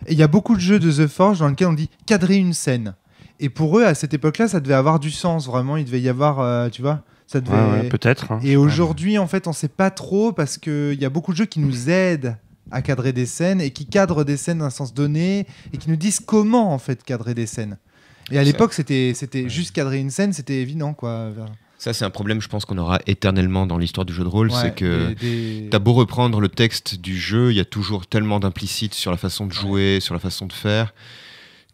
Speaker 1: Et il y a beaucoup de jeux de The Forge dans lesquels on dit cadrer une scène. Et pour eux, à cette époque-là, ça devait avoir du sens, vraiment. Il devait y avoir, tu vois, ça devait...
Speaker 3: ouais, peut-être. Hein.
Speaker 1: Et aujourd'hui, en fait, on ne sait pas trop parce qu'il y a beaucoup de jeux qui nous aident à cadrer des scènes et qui cadrent des scènes d'un sens donné et qui nous disent comment, en fait, cadrer des scènes. Et à l'époque, c'était juste cadrer une scène, c'était évident, quoi.
Speaker 2: Ça, c'est un problème, je pense, qu'on aura éternellement dans l'histoire du jeu de rôle. C'est que t'as beau reprendre le texte du jeu, il y a toujours tellement d'implicites sur la façon de jouer, sur la façon de faire,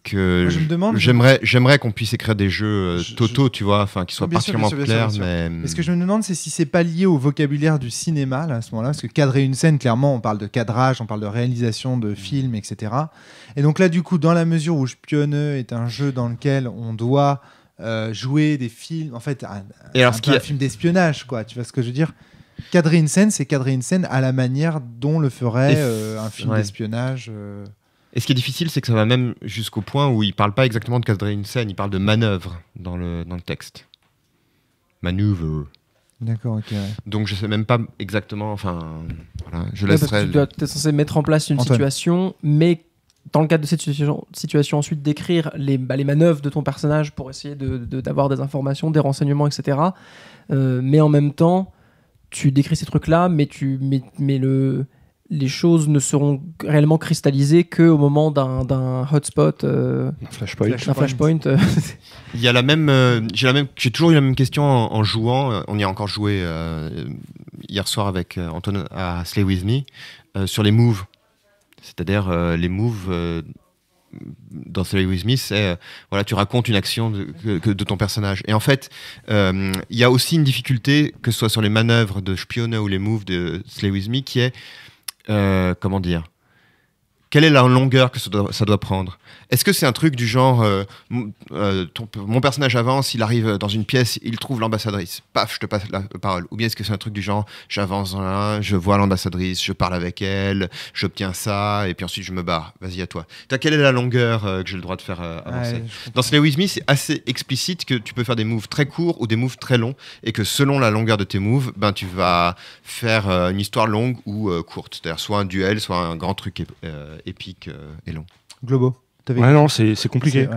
Speaker 2: que j'aimerais qu'on puisse écrire des jeux totaux, tu vois, qui soient particulièrement clairs. Mais
Speaker 1: ce que je me demande, c'est si c'est pas lié au vocabulaire du cinéma, là, à ce moment-là, parce que cadrer une scène, clairement, on parle de cadrage, on parle de réalisation de films, etc. Et donc là, du coup, dans la mesure où Spionneux est un jeu dans lequel on doit jouer des films, en fait, un film d'espionnage, quoi. Tu vois ce que je veux dire ? Cadrer une scène, c'est cadrer une scène à la manière dont le ferait un film d'espionnage.
Speaker 2: Et ce qui est difficile, c'est que ça va même jusqu'au point où il parle pas exactement de cadrer une scène, il parle de manœuvre dans le texte. Maneuver.
Speaker 1: D'accord, ok. Ouais.
Speaker 2: Donc je sais même pas exactement, voilà, je laisserai...
Speaker 4: Tu es censé mettre en place une situation, mais dans le cadre de cette situation ensuite décrire les manœuvres de ton personnage pour essayer d'avoir des informations, des renseignements, etc. Mais en même temps, tu décris ces trucs-là, mais les choses ne seront réellement cristallisées qu'au moment d'un hotspot, un flashpoint.
Speaker 2: Il y a j'ai toujours eu la même question en jouant. On y a encore joué hier soir avec Antoine à Slay With Me sur les moves. C'est-à-dire les moves dans Slay With Me, c'est tu racontes une action de ton personnage. Et en fait, il y a aussi une difficulté, que ce soit sur les manœuvres de Spionneux ou les moves de Slay With Me, qui est comment dire, quelle est la longueur que ça doit prendre? Est-ce que c'est un truc du genre mon personnage avance, il arrive dans une pièce, il trouve l'ambassadrice, paf, je te passe la parole? Ou bien est-ce que c'est un truc du genre j'avance là, je vois l'ambassadrice, je parle avec elle, j'obtiens ça et puis ensuite je me barre, vas-y à toi. Quelle est la longueur que j'ai le droit de faire avancer? Dans Slay With Me, c'est assez explicite que tu peux faire des moves très courts ou des moves très longs et que selon la longueur de tes moves, tu vas faire une histoire longue ou courte, c'est-à-dire soit un duel, soit un grand truc épique et long.
Speaker 1: Globo.
Speaker 3: Ouais, non, c'est compliqué.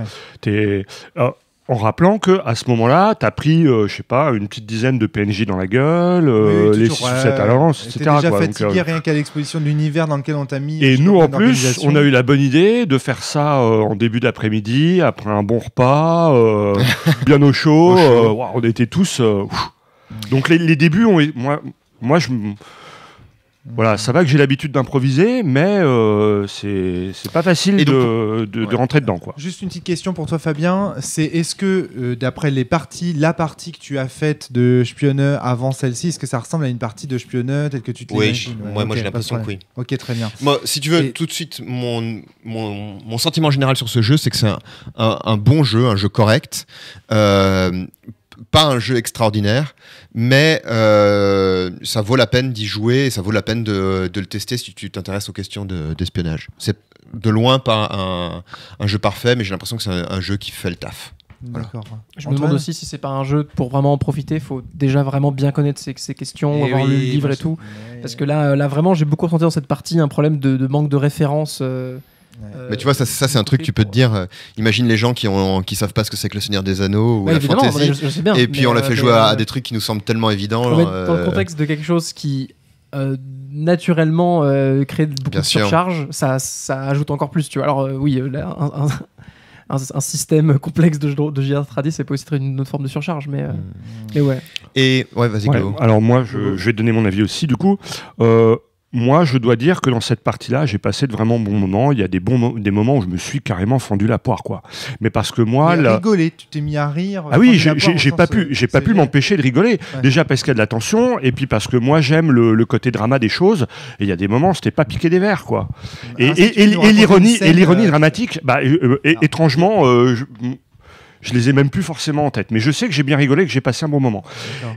Speaker 3: En rappelant qu'à ce moment-là, tu as pris, je sais pas, une petite dizaine de PNJ dans la gueule, les 6 ou 7 à l'avance, etc.
Speaker 1: T'es déjà fatigué rien qu'à l'exposition de l'univers dans lequel on t'a mis.
Speaker 3: Et nous, en plus, on a eu la bonne idée de faire ça en début d'après-midi, après un bon repas, bien au chaud. On était tous... Donc les débuts, moi voilà, ça va que j'ai l'habitude d'improviser, mais c'est pas facile de rentrer dedans, quoi.
Speaker 1: Juste une petite question pour toi, Fabien. C'est est-ce que, d'après la partie que tu as faite de Spionneux avant celle-ci, est-ce que ça ressemble à une partie de Spionneux telle que tu te l'imagines?
Speaker 2: Moi j'ai l'impression que oui.
Speaker 1: Ok, très bien.
Speaker 2: Moi, si tu veux, tout de suite, mon sentiment général sur ce jeu, c'est que c'est un bon jeu, un jeu correct. Pas un jeu extraordinaire, mais ça vaut la peine d'y jouer et ça vaut la peine de le tester si tu t'intéresses aux questions d'espionnage. C'est de loin pas un jeu parfait, mais j'ai l'impression que c'est un jeu qui fait le taf.
Speaker 1: D'accord.
Speaker 2: Voilà.
Speaker 4: Je me demande aussi si c'est pas un jeu pour vraiment en profiter, il faut déjà vraiment bien connaître ces questions, avoir le livre et tout. Parce que là vraiment, j'ai beaucoup ressenti dans cette partie un problème de manque de référence.
Speaker 2: Mais tu vois, ça c'est un truc que tu peux te dire. Imagine les gens qui savent pas ce que c'est que le Seigneur des Anneaux ou la fantasy.
Speaker 4: Je sais bien,
Speaker 2: et puis on l'a fait jouer à des trucs qui nous semblent tellement évidents.
Speaker 4: Dans le contexte de quelque chose qui naturellement crée beaucoup de surcharge, ça ajoute encore plus. Tu vois. Alors oui, un système complexe de JR Tradi, c'est pas aussi une autre forme de surcharge, mais ouais.
Speaker 2: Et ouais, vas-y, Cléo.
Speaker 3: Alors moi, je vais donner mon avis aussi. Du coup, moi, je dois dire que dans cette partie-là, j'ai passé de vraiment bons moments. Il y a des moments où je me suis carrément fendu la poire, quoi. Mais parce que moi,
Speaker 1: rigolé, tu t'es mis à rire.
Speaker 3: Ah oui, j'ai pas pu m'empêcher de rigoler. Ouais. Déjà parce qu'il y a de la tension, et puis parce que moi, j'aime le côté drama des choses. Et il y a des moments, c'était pas piquer des verres, quoi. Et l'ironie dramatique, étrangement. Je les ai même plus forcément en tête, mais je sais que j'ai bien rigolé, que j'ai passé un bon moment.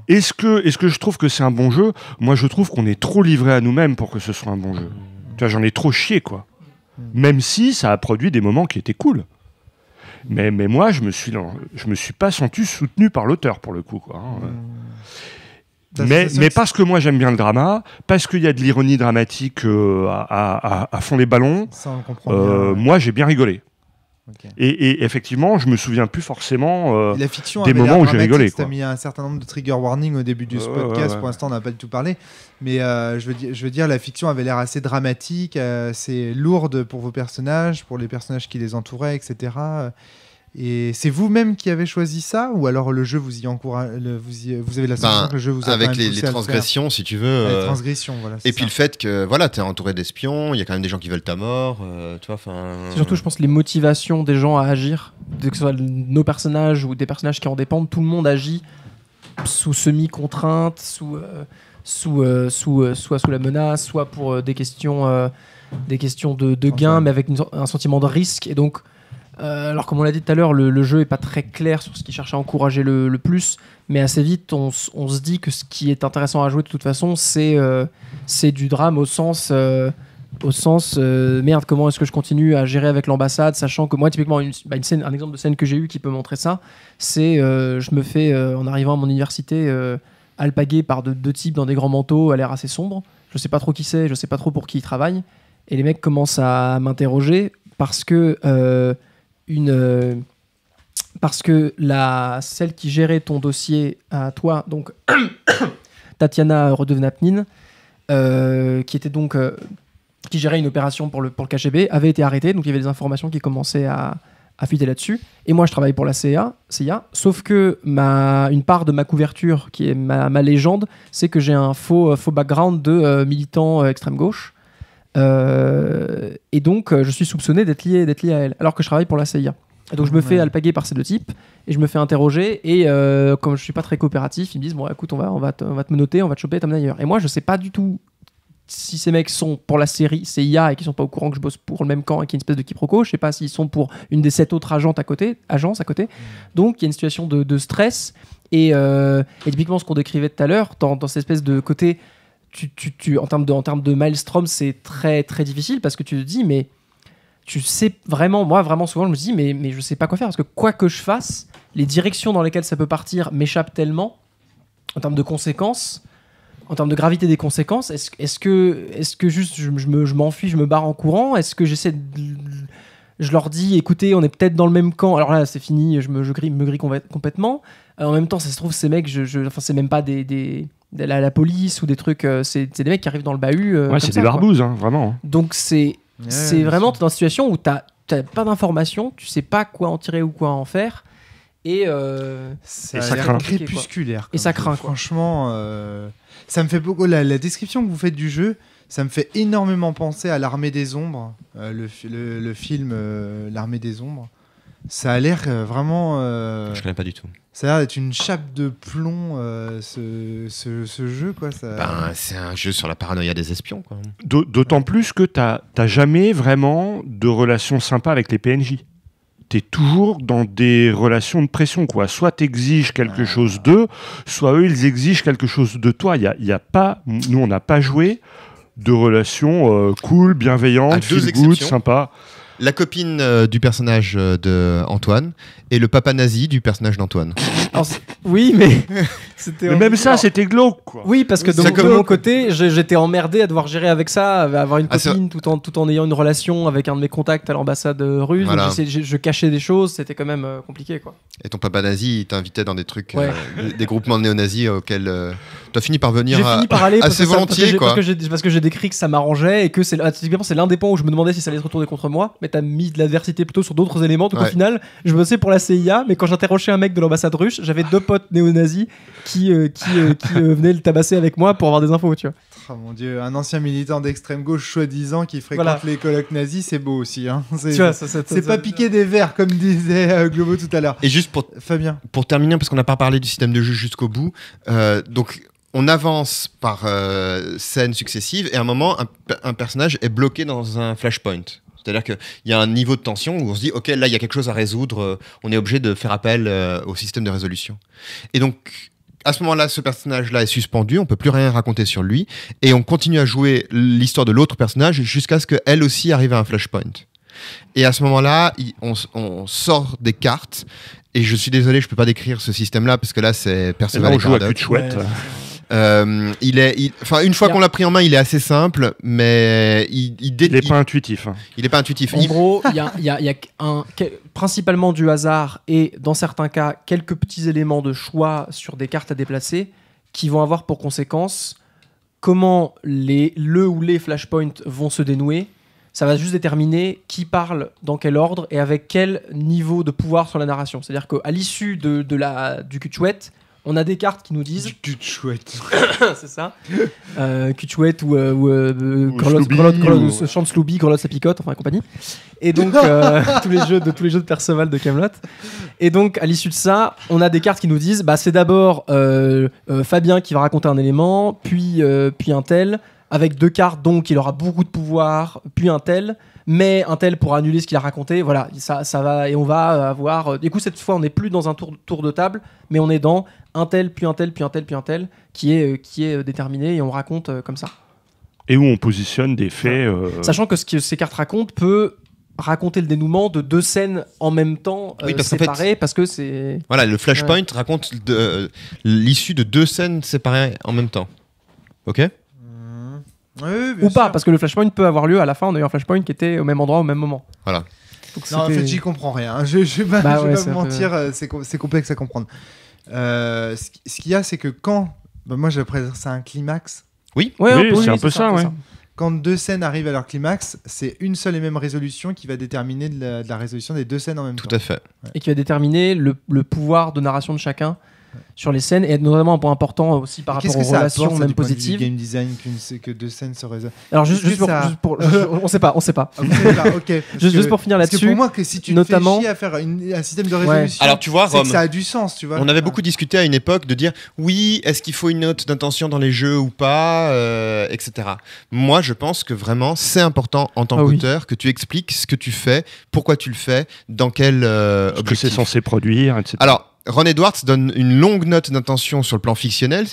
Speaker 3: Est-ce que je trouve que c'est un bon jeu ? Moi, je trouve qu'on est trop livré à nous-mêmes pour que ce soit un bon jeu. Tu vois, j'en ai trop chié, quoi. Même si ça a produit des moments qui étaient cool. Mais moi, je me suis pas senti soutenu par l'auteur, pour le coup, quoi. Mais parce que moi j'aime bien le drama, parce qu'il y a de l'ironie dramatique à fond les ballons,
Speaker 1: ça, on comprend bien,
Speaker 3: moi j'ai bien rigolé. Okay. Et effectivement, je me souviens plus forcément
Speaker 1: la fiction
Speaker 3: des moments où j'ai rigolé.
Speaker 1: Tu as mis un certain nombre de trigger warnings au début de ce podcast. Pour l'instant, on n'a pas du tout parlé. Mais je veux dire, la fiction avait l'air assez dramatique, assez lourde pour vos personnages, pour les personnages qui les entouraient, etc. Et c'est vous-même qui avez choisi ça, ou alors le jeu vous y encourage, vous avez la sensation que le jeu vous a
Speaker 2: avec les transgressions, si tu veux.
Speaker 1: Les transgressions, voilà.
Speaker 2: Et puis le fait que voilà, t'es entouré d'espions, il y a quand même des gens qui veulent ta mort, tu vois.
Speaker 4: C'est surtout, je pense, les motivations des gens à agir, que ce soit nos personnages ou des personnages qui en dépendent. Tout le monde agit sous semi-contrainte, soit sous la menace, soit pour des questions de gain, mais avec un sentiment de risque. Et donc alors comme on l'a dit tout à l'heure, le jeu est pas très clair sur ce qu'il cherche à encourager le plus, mais assez vite on se dit que ce qui est intéressant à jouer de toute façon c'est du drame au sens merde, comment est-ce que je continue à gérer avec l'ambassade, sachant que moi typiquement un exemple de scène que j'ai eu qui peut montrer ça, c'est je me fais en arrivant à mon université alpaguer par deux types dans des grands manteaux à l'air assez sombre, je sais pas trop qui c'est, je sais pas trop pour qui ils travaillent, et les mecs commencent à m'interroger parce que celle qui gérait ton dossier à toi, donc Tatiana Redevnapnin, qui était donc qui gérait une opération pour le KGB, avait été arrêtée, donc il y avait des informations qui commençaient à fuiter là-dessus. Et moi, je travaille pour la CIA, sauf que une part de ma couverture, qui est ma légende, c'est que j'ai un faux background de militant extrême gauche. Et donc je suis soupçonné d'être lié à elle alors que je travaille pour la CIA, et donc je me fais alpaguer par ces deux types et je me fais interroger, et comme je suis pas très coopératif, ils me disent bon écoute, on va te menotter, on va te choper, t'amener ailleurs. Et moi je sais pas du tout si ces mecs sont pour la série CIA et qu'ils sont pas au courant que je bosse pour le même camp et qu'il y a une espèce de quiproquo, je sais pas s'ils sont pour une des 7 autres agences à côté. Donc il y a une situation de stress et typiquement ce qu'on décrivait tout à l'heure dans cette espèce de côté en termes de maelstrom, c'est très très difficile parce que tu te dis mais tu sais vraiment, moi vraiment souvent je me dis mais je sais pas quoi faire, parce que quoi que je fasse, les directions dans lesquelles ça peut partir m'échappent tellement en termes de conséquences, en termes de gravité des conséquences. Est-ce que juste je m'enfuis, je me barre en courant, est-ce que je leur dis écoutez, on est peut-être dans le même camp, alors là c'est fini, je me grille complètement. En même temps ça se trouve ces mecs, enfin c'est même pas la police ou des trucs, c'est des mecs qui arrivent dans le bahut.
Speaker 3: C'est des barbouzes, hein, vraiment.
Speaker 4: Donc c'est vraiment dans une situation où t'as pas d'informations, tu sais pas quoi en tirer ou quoi en faire, et
Speaker 1: ça craint. Crépusculaire.
Speaker 4: Et ça craint.
Speaker 1: Franchement, ça me fait beaucoup. La description que vous faites du jeu, ça me fait énormément penser à l'Armée des Ombres, le film L'Armée des Ombres. Ça a l'air vraiment.
Speaker 2: Je connais pas du tout.
Speaker 1: Ça a l'air d'être une chape de plomb, ce jeu, quoi.
Speaker 2: C'est un jeu sur la paranoïa des espions, quoi.
Speaker 3: D'autant plus que t'as jamais vraiment de relation sympa avec les PNJ. T'es toujours dans des relations de pression, quoi. Soit t'exiges quelque chose d'eux, soit eux, ils exigent quelque chose de toi. Y a pas, nous, on n'a pas joué de relations cool, bienveillantes, feel good, sympa.
Speaker 2: la copine du personnage de Antoine et le papa nazi du personnage d'Antoine.
Speaker 4: Oui, mais c'était.
Speaker 3: Mais même ça, c'était glauque, quoi.
Speaker 4: Oui, parce que de mon côté, j'étais emmerdé à devoir gérer avec ça, à avoir une copine tout en ayant une relation avec un de mes contacts à l'ambassade russe. Voilà. Donc je cachais des choses, c'était quand même compliqué, quoi.
Speaker 2: Et ton papa nazi, il t'invitait dans des trucs, des groupements néo-nazis auxquels tu as fini par venir assez volontiers, quoi.
Speaker 4: Parce que j'ai décrit que ça m'arrangeait et que c'est l'un des points où je me demandais si ça allait se retourner contre moi, mais t'as mis de l'adversité plutôt sur d'autres éléments. Donc au final, je bossais pour la CIA, mais quand j'interrogeais un mec de l'ambassade russe, j'avais 2 potes néo-nazis qui venaient le tabasser avec moi pour avoir des infos, tu vois.
Speaker 1: Oh mon dieu, un ancien militant d'extrême gauche soi-disant qui fréquente les colloques nazis, c'est beau aussi. Hein. C'est pas piquer des verres comme disait Globo tout à l'heure.
Speaker 2: Et juste
Speaker 1: Fabien.
Speaker 2: Pour terminer, parce qu'on n'a pas parlé du système de jeu jusqu'au bout, donc on avance par scènes successives et à un moment, un personnage est bloqué dans un flashpoint. C'est-à-dire qu'il y a un niveau de tension où on se dit, ok, là, il y a quelque chose à résoudre, on est obligé de faire appel au système de résolution. Et donc, à ce moment-là, ce personnage-là est suspendu, on ne peut plus rien raconter sur lui, et on continue à jouer l'histoire de l'autre personnage jusqu'à ce qu'elle aussi arrive à un flashpoint. Et à ce moment-là, on sort des cartes, et je suis désolé, je ne peux pas décrire ce système-là, parce que là, c'est Perceval et
Speaker 3: on joue à cul de chouette.
Speaker 2: Une fois qu'on l'a pris en main, il est assez simple, mais il
Speaker 3: n'est pas intuitif.
Speaker 2: Il n'est pas intuitif.
Speaker 4: En gros, il y a principalement du hasard et dans certains cas quelques petits éléments de choix sur des cartes à déplacer qui vont avoir pour conséquence comment le ou les flashpoints vont se dénouer. Ça va juste déterminer qui parle dans quel ordre et avec quel niveau de pouvoir sur la narration. C'est-à-dire qu'à l'issue du cul de chouette, on a des cartes qui nous disent...
Speaker 1: Du cul de chouette.
Speaker 4: C'est ça. Cul de chouette ou chante Slooby, Grelotte sa picote, enfin et compagnie. Et donc, tous les jeux de Perceval de Kaamelott. Et donc, à l'issue de ça, on a des cartes qui nous disent c'est d'abord Fabien qui va raconter un élément, puis un tel, avec 2 cartes, donc il aura beaucoup de pouvoir, puis un tel... mais un tel pour annuler ce qu'il a raconté, voilà, ça va, et on va avoir... Du coup, cette fois, on n'est plus dans un tour de table, mais on est dans un tel, puis un tel, puis un tel, puis un tel, qui est déterminé, et on raconte comme ça.
Speaker 3: Et où on positionne des faits...
Speaker 4: Sachant que ce que ces cartes racontent peut raconter le dénouement de 2 scènes en même temps, séparées, parce que c'est...
Speaker 2: Voilà, le flashpoint raconte l'issue de 2 scènes séparées en même temps. Ok ?
Speaker 1: Oui,
Speaker 4: ou pas, parce que le flashpoint peut avoir lieu à la fin, on a eu un flashpoint qui était au même endroit au même moment.
Speaker 2: Voilà.
Speaker 1: Donc, non, en fait, j'y comprends rien. Je vais pas vous mentir, c'est complexe à comprendre. Ce qu'il y a, c'est que quand... moi, j'appelle ça un climax.
Speaker 2: Oui,
Speaker 3: c'est un peu ça, ouais.
Speaker 1: Quand 2 scènes arrivent à leur climax, c'est une seule et même résolution qui va déterminer de la résolution des 2 scènes en même temps.
Speaker 2: Tout à fait.
Speaker 1: Ouais.
Speaker 4: Et qui va déterminer le pouvoir de narration de chacun sur les scènes, et notamment un point important aussi par rapport aux relations même positives.
Speaker 1: Game design que 2 scènes se résolvent.
Speaker 4: Alors juste pour on sait pas.
Speaker 1: Okay,
Speaker 4: juste pour finir là-dessus.
Speaker 1: Parce que pour moi, que si tu
Speaker 4: notamment
Speaker 1: te fais chier à faire un système de résolution,
Speaker 2: alors tu vois, Rome,
Speaker 1: ça a du sens, tu vois.
Speaker 2: On avait beaucoup discuté à une époque de dire oui, est-ce qu'il faut une note d'intention dans les jeux ou pas, etc. Moi, je pense que vraiment, c'est important en tant qu'auteur que tu expliques ce que tu fais, pourquoi tu le fais, dans quel objectif.
Speaker 3: Que c'est censé produire, etc.
Speaker 2: Alors, Ron Edwards donne une longue note d'intention sur le plan fictionnel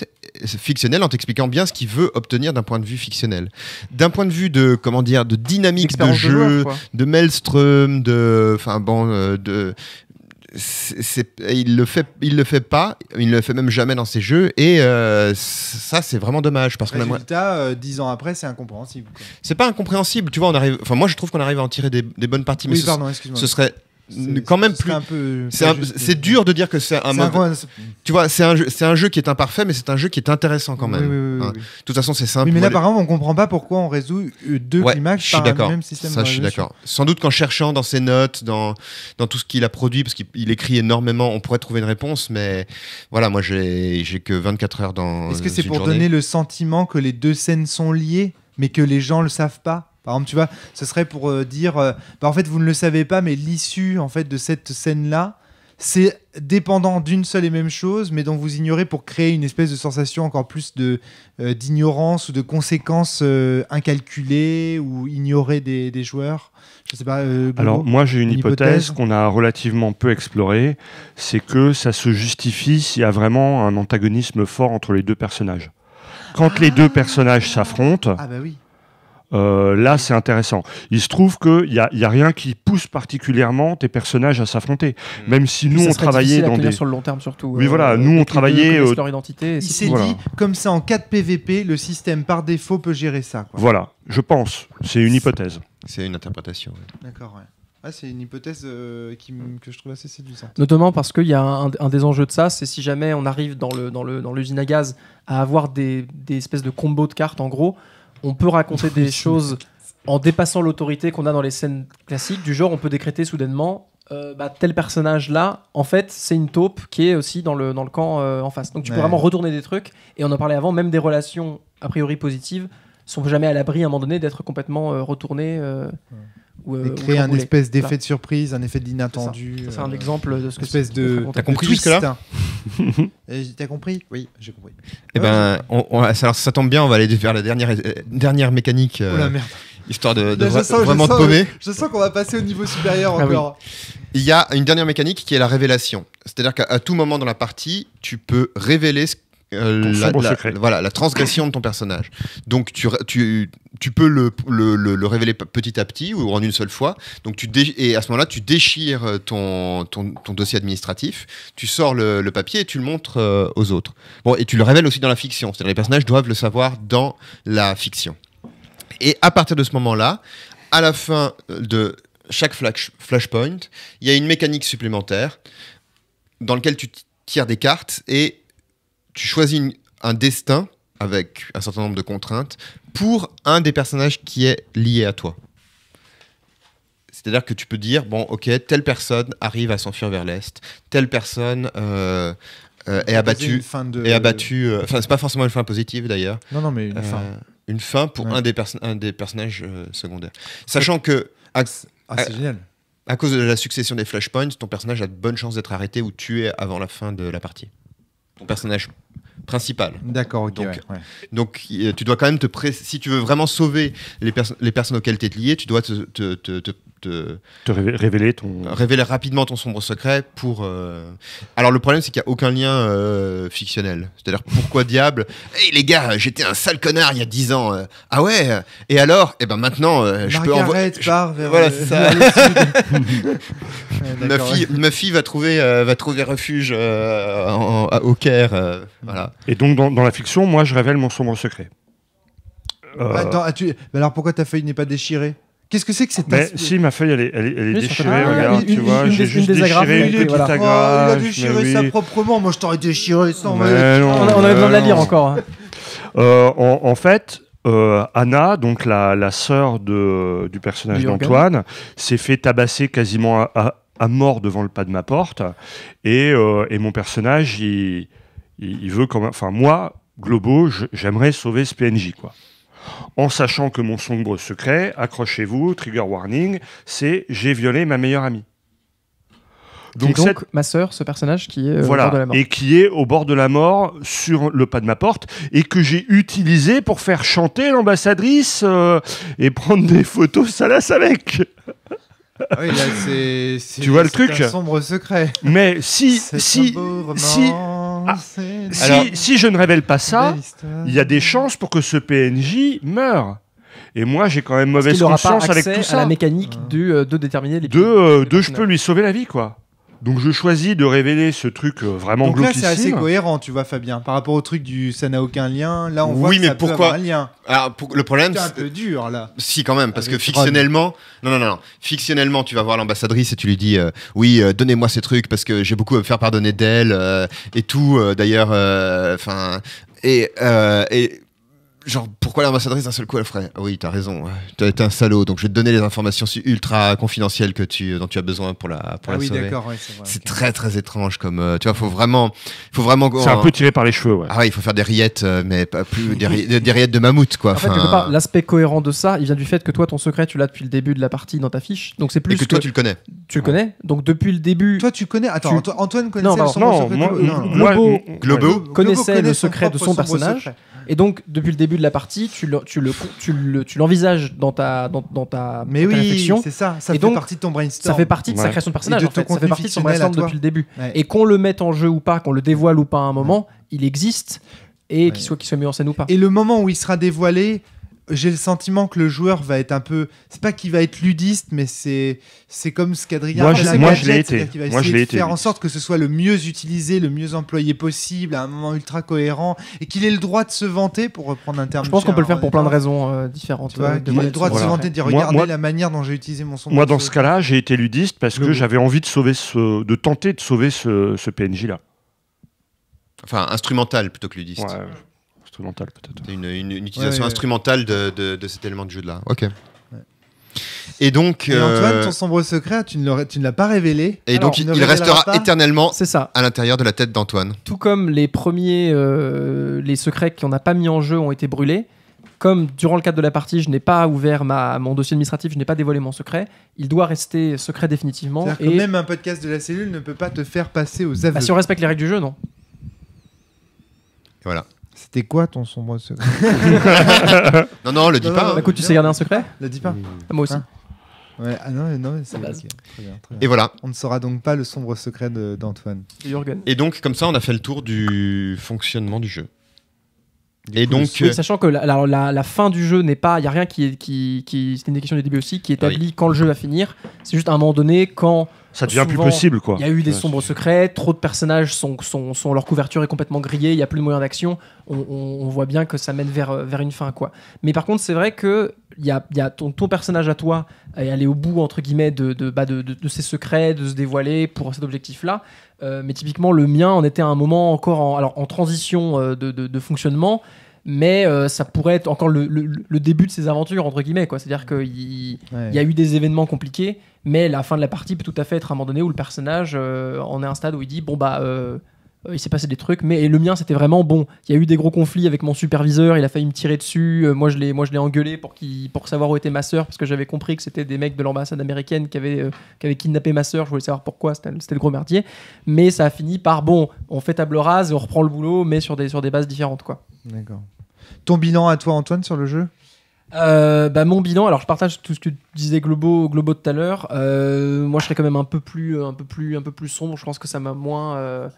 Speaker 2: en t'expliquant bien ce qu'il veut obtenir d'un point de vue fictionnel. D'un point de vue de dynamique de jeu, de maelstrom, il le fait pas, il le fait même jamais dans ses jeux, et ça c'est vraiment dommage parce
Speaker 1: résultat, 10 ans après, c'est incompréhensible, quoi.
Speaker 2: C'est pas incompréhensible, tu vois, moi je trouve qu'on arrive à en tirer des bonnes parties, mais ce serait quand même plus. C'est dur de dire que c'est un mauvais. Tu vois, c'est un jeu qui est imparfait, mais c'est un jeu qui est intéressant quand même.
Speaker 1: Oui.
Speaker 2: De toute façon, c'est simple.
Speaker 1: Oui, mais là, par exemple, on comprend pas pourquoi on résout 2 climax par le même système.
Speaker 2: Ça, je suis d'accord. Sans doute qu'en cherchant dans ses notes, dans tout ce qu'il a produit, parce qu'il écrit énormément, on pourrait trouver une réponse. Mais voilà, moi, j'ai que 24 heures dans.
Speaker 1: Est-ce que c'est pour donner le sentiment que les 2 scènes sont liées, mais que les gens le savent pas? Par exemple, tu vois, ce serait pour dire, en fait, vous ne le savez pas, mais l'issue en fait de cette scène-là, c'est dépendant d'une seule et même chose, mais dont vous ignorez pour créer une espèce de sensation encore plus d'ignorance ou de conséquences incalculées ou ignorées des joueurs. Je sais pas.
Speaker 3: Alors, moi, j'ai une hypothèse qu'on a relativement peu explorée, c'est que ça se justifie s'il y a vraiment un antagonisme fort entre les 2 personnages. Quand les 2 personnages s'affrontent.
Speaker 1: Ah bah oui.
Speaker 3: Là, c'est intéressant. Il se trouve qu'il n'y a rien qui pousse particulièrement tes personnages à s'affronter. Même si nous, on travaillait dans des...
Speaker 4: sur le long terme, surtout.
Speaker 3: Oui, voilà, nous, on travaillait...
Speaker 4: leur identité.
Speaker 1: Il s'est dit, comme ça, en cas de PVP, le système, par défaut, peut gérer ça. Quoi.
Speaker 3: Voilà, je pense. C'est une hypothèse.
Speaker 2: C'est une interprétation. Ouais.
Speaker 1: D'accord, ouais. Ah, c'est une hypothèse que je trouve assez séduisante.
Speaker 4: Notamment parce qu'il y a un des enjeux de ça, c'est si jamais on arrive dans l'usine à gaz à avoir des espèces de combos de cartes, en gros, on peut raconter des choses en dépassant l'autorité qu'on a dans les scènes classiques, du genre on peut décréter soudainement tel personnage là, en fait c'est une taupe qui est aussi dans le camp en face. Donc tu peux vraiment retourner des trucs, et on en parlait avant, même des relations a priori positives sont jamais à l'abri à un moment donné d'être complètement retournées.
Speaker 1: Et créer un espèce d'effet de surprise, un effet d'inattendu.
Speaker 4: C'est un exemple de ce que
Speaker 1: espèce de.
Speaker 2: T'as compris jusque-là?
Speaker 1: T'as compris? Oui, j'ai compris.
Speaker 2: Eh ben, alors ça tombe bien, on va aller vers la dernière mécanique.
Speaker 1: Oh la merde.
Speaker 2: Histoire de vraiment te paumer.
Speaker 1: Je sens qu'on va passer au niveau supérieur encore.
Speaker 2: Oui. Il y a une dernière mécanique qui est la révélation. C'est-à-dire qu'à tout moment dans la partie, tu peux révéler la transgression de ton personnage. Donc tu peux le révéler petit à petit ou en une seule fois. Donc et à ce moment-là, tu déchires ton dossier administratif, tu sors le papier et tu le montres aux autres. Bon, et tu le révèles aussi dans la fiction. C'est-à-dire les personnages doivent le savoir dans la fiction. Et à partir de ce moment-là, à la fin de chaque flashpoint, il y a une mécanique supplémentaire dans laquelle tu tires des cartes et tu choisis un destin avec un certain nombre de contraintes pour un des personnages qui est lié à toi. C'est-à-dire que tu peux dire, bon, ok, telle personne arrive à s'enfuir vers l'Est, telle personne est abattue. Enfin, c'est pas forcément une fin positive d'ailleurs.
Speaker 1: Non, mais une fin.
Speaker 2: Une fin pour un des personnages secondaires. Sachant que...
Speaker 1: c'est génial.
Speaker 2: À cause de la succession des flashpoints, ton personnage a de bonnes chances d'être arrêté ou tué avant la fin de la partie. Ton personnage principal.
Speaker 1: D'accord, ok.
Speaker 2: Donc, tu dois quand même si tu veux vraiment sauver les personnes auxquelles tu es lié, tu dois révéler rapidement ton sombre secret pour... Alors le problème c'est qu'il n'y a aucun lien fictionnel. C'est-à-dire pourquoi diable hey les gars, j'étais un sale connard il y a 10 ans. Ah ouais. Et alors et ben maintenant je peux envoyer... Voilà, c'est ça. ma fille va trouver refuge au Caire. Voilà.
Speaker 3: Et donc dans la fiction, moi je révèle mon sombre secret.
Speaker 1: Attends, mais alors pourquoi ta feuille n'est pas déchirée? Qu'est-ce que c'est que cette...
Speaker 3: Si, ma feuille, elle est déchirée, regarde, tu vois, j'ai juste déchiré une petite agrafe.
Speaker 1: Il a déchiré ça proprement, moi je t'aurais déchiré sans...
Speaker 4: On avait besoin de la lire encore.
Speaker 3: En fait, Anna, donc la sœur du personnage d'Antoine, s'est fait tabasser quasiment à mort devant le pas de ma porte, et mon personnage, il veut quand même... Enfin, moi, Globo, j'aimerais sauver ce PNJ, quoi. En sachant que mon sombre secret, accrochez-vous, trigger warning, c'est j'ai violé ma meilleure amie.
Speaker 4: Donc ma sœur, ce personnage qui est au bord de la mort.
Speaker 3: Et qui est au bord de la mort sur le pas de ma porte et que j'ai utilisé pour faire chanter l'ambassadrice et prendre des photos salaces avec.
Speaker 1: Oui, là,
Speaker 3: tu vois le truc,
Speaker 1: un sombre secret.
Speaker 3: Mais si je ne révèle pas ça, il y a des chances pour que ce PNJ meure. Et moi, j'ai quand même mauvaise conscience avec tout ça.
Speaker 4: À la mécanique de déterminer les
Speaker 3: je peux lui sauver la vie, quoi. Donc je choisis de révéler ce truc vraiment glauquissime.
Speaker 1: Donc là, c'est assez cohérent, tu vois, Fabien. Par rapport au truc du ça n'a aucun lien, là, on voit que ça peut avoir un lien.
Speaker 2: Alors, le problème,
Speaker 1: c'est un peu dur, là.
Speaker 2: Si, quand même, parce que fictionnellement... Non. Fictionnellement, tu vas voir l'ambassadrice et tu lui dis oui, donnez-moi ces trucs parce que j'ai beaucoup à me faire pardonner d'elle et tout. D'ailleurs, genre, pourquoi l'ambassadrice d'un seul coup elle ferait oui, t'as raison, t'as été un salaud, donc je vais te donner les informations ultra confidentielles dont tu as besoin pour la
Speaker 1: oui,
Speaker 2: sauver.
Speaker 1: D'accord, ouais, c'est vrai.
Speaker 2: C'est très très étrange comme tu vois, faut vraiment.
Speaker 3: C'est un peu tiré par les cheveux, ouais.
Speaker 2: Ah ouais, il faut faire des riettes, mais pas plus des riettes de mammouth, quoi.
Speaker 4: En fait, quelque part, l'aspect cohérent de ça, il vient du fait que toi, ton secret, tu l'as depuis le début de la partie dans ta fiche, donc c'est plus.
Speaker 2: Et que toi, tu le connais.
Speaker 4: Tu le connais, donc depuis le début.
Speaker 1: Toi, tu connais. Attends, Antoine connaissait le secret.
Speaker 4: Globo connaissait le secret de son personnage. Et donc, depuis le début de la partie, tu l'envisages dans ta
Speaker 1: mais oui,
Speaker 4: réflexion.
Speaker 1: C'est ça. Ça fait partie de ton brainstorm.
Speaker 4: Ça fait partie de sa création de personnage. En fait. Ça fait partie de son brainstorm depuis le début. Ouais. Et qu'on le mette en jeu ou pas, qu'on le dévoile ou pas à un moment, il existe. Et qu'il soit mis en scène ou pas.
Speaker 1: Et le moment où il sera dévoilé, j'ai le sentiment que le joueur va être un peu, c'est pas qu'il va être ludiste, mais c'est comme ce qu'Adrien
Speaker 3: moi je l'ai été.
Speaker 1: Il va essayer de faire en sorte que ce soit le mieux utilisé, le mieux employé possible, à un moment ultra cohérent, et qu'il ait le droit de se vanter, pour reprendre un terme.
Speaker 4: Je pense qu'on peut le faire pour plein de raisons différentes.
Speaker 1: Tu vois, il a le droit de se vanter, de dire regardez la manière dont j'ai utilisé mon son.
Speaker 3: Moi, dans ce cas-là, j'ai été ludiste parce que j'avais envie de tenter de sauver ce PNJ-là.
Speaker 2: Enfin, instrumental plutôt que ludiste.
Speaker 3: Ouais. Instrumental peut-être.
Speaker 2: Une utilisation instrumentale de cet élément de jeu-là. Ok. Ouais. Et donc...
Speaker 1: Antoine, ton sombre secret, tu ne l'as pas révélé.
Speaker 2: Et donc il restera éternellement
Speaker 4: ça.
Speaker 2: À l'intérieur de la tête d'Antoine.
Speaker 4: Tout comme les premiers les secrets qu'on n'a pas mis en jeu ont été brûlés, comme durant le cadre de la partie, je n'ai pas ouvert mon dossier administratif, je n'ai pas dévoilé mon secret, il doit rester secret définitivement.
Speaker 1: C'est-à-dire que même un podcast de la cellule ne peut pas te faire passer aux aveux.
Speaker 4: Si on respecte les règles du jeu, non.
Speaker 2: Et voilà.
Speaker 1: C'était quoi ton sombre secret?
Speaker 2: Non, le dis pas.
Speaker 4: Bah, écoute, tu sais garder un secret?
Speaker 1: Le dis pas.
Speaker 4: Moi aussi.
Speaker 1: Ouais, non, c'est okay. Très bien.
Speaker 2: Et voilà.
Speaker 1: On ne saura donc pas le sombre secret d'Antoine.
Speaker 2: Et donc, comme ça, on a fait le tour du fonctionnement du jeu.
Speaker 4: Sachant que la fin du jeu n'est pas, il y a rien qui c'est une question du début aussi, qui établit quand le jeu va finir. C'est juste à un moment donné quand
Speaker 3: ça devient plus possible, quoi.
Speaker 4: Il y a eu des sombres secrets, trop de personnages leur couverture est complètement grillée, il y a plus de moyens d'action. On voit bien que ça mène vers une fin, quoi. Mais par contre, c'est vrai que il y a ton personnage à toi et aller au bout entre guillemets de ses secrets, de se dévoiler pour cet objectif-là. Mais typiquement, le mien en était à un moment encore en transition de fonctionnement. Mais ça pourrait être encore le début de ses aventures, entre guillemets, quoi. C'est-à-dire qu'il y a eu des événements compliqués, mais la fin de la partie peut tout à fait être à un moment donné où le personnage en est à un stade où il dit il s'est passé des trucs, mais le mien c'était vraiment bon. Il y a eu des gros conflits avec mon superviseur, il a failli me tirer dessus. Moi je l'ai engueulé pour savoir où était ma sœur, parce que j'avais compris que c'était des mecs de l'ambassade américaine qui avaient kidnappé ma sœur. Je voulais savoir pourquoi, c'était le gros merdier. Mais ça a fini par on fait table rase et on reprend le boulot, mais sur des bases différentes, quoi.
Speaker 1: D'accord. Ton bilan à toi, Antoine, sur le jeu?
Speaker 4: Mon bilan, alors je partage tout ce que tu disais Globo tout à l'heure. Moi je serais quand même un peu plus sombre. Je pense que ça m'a moins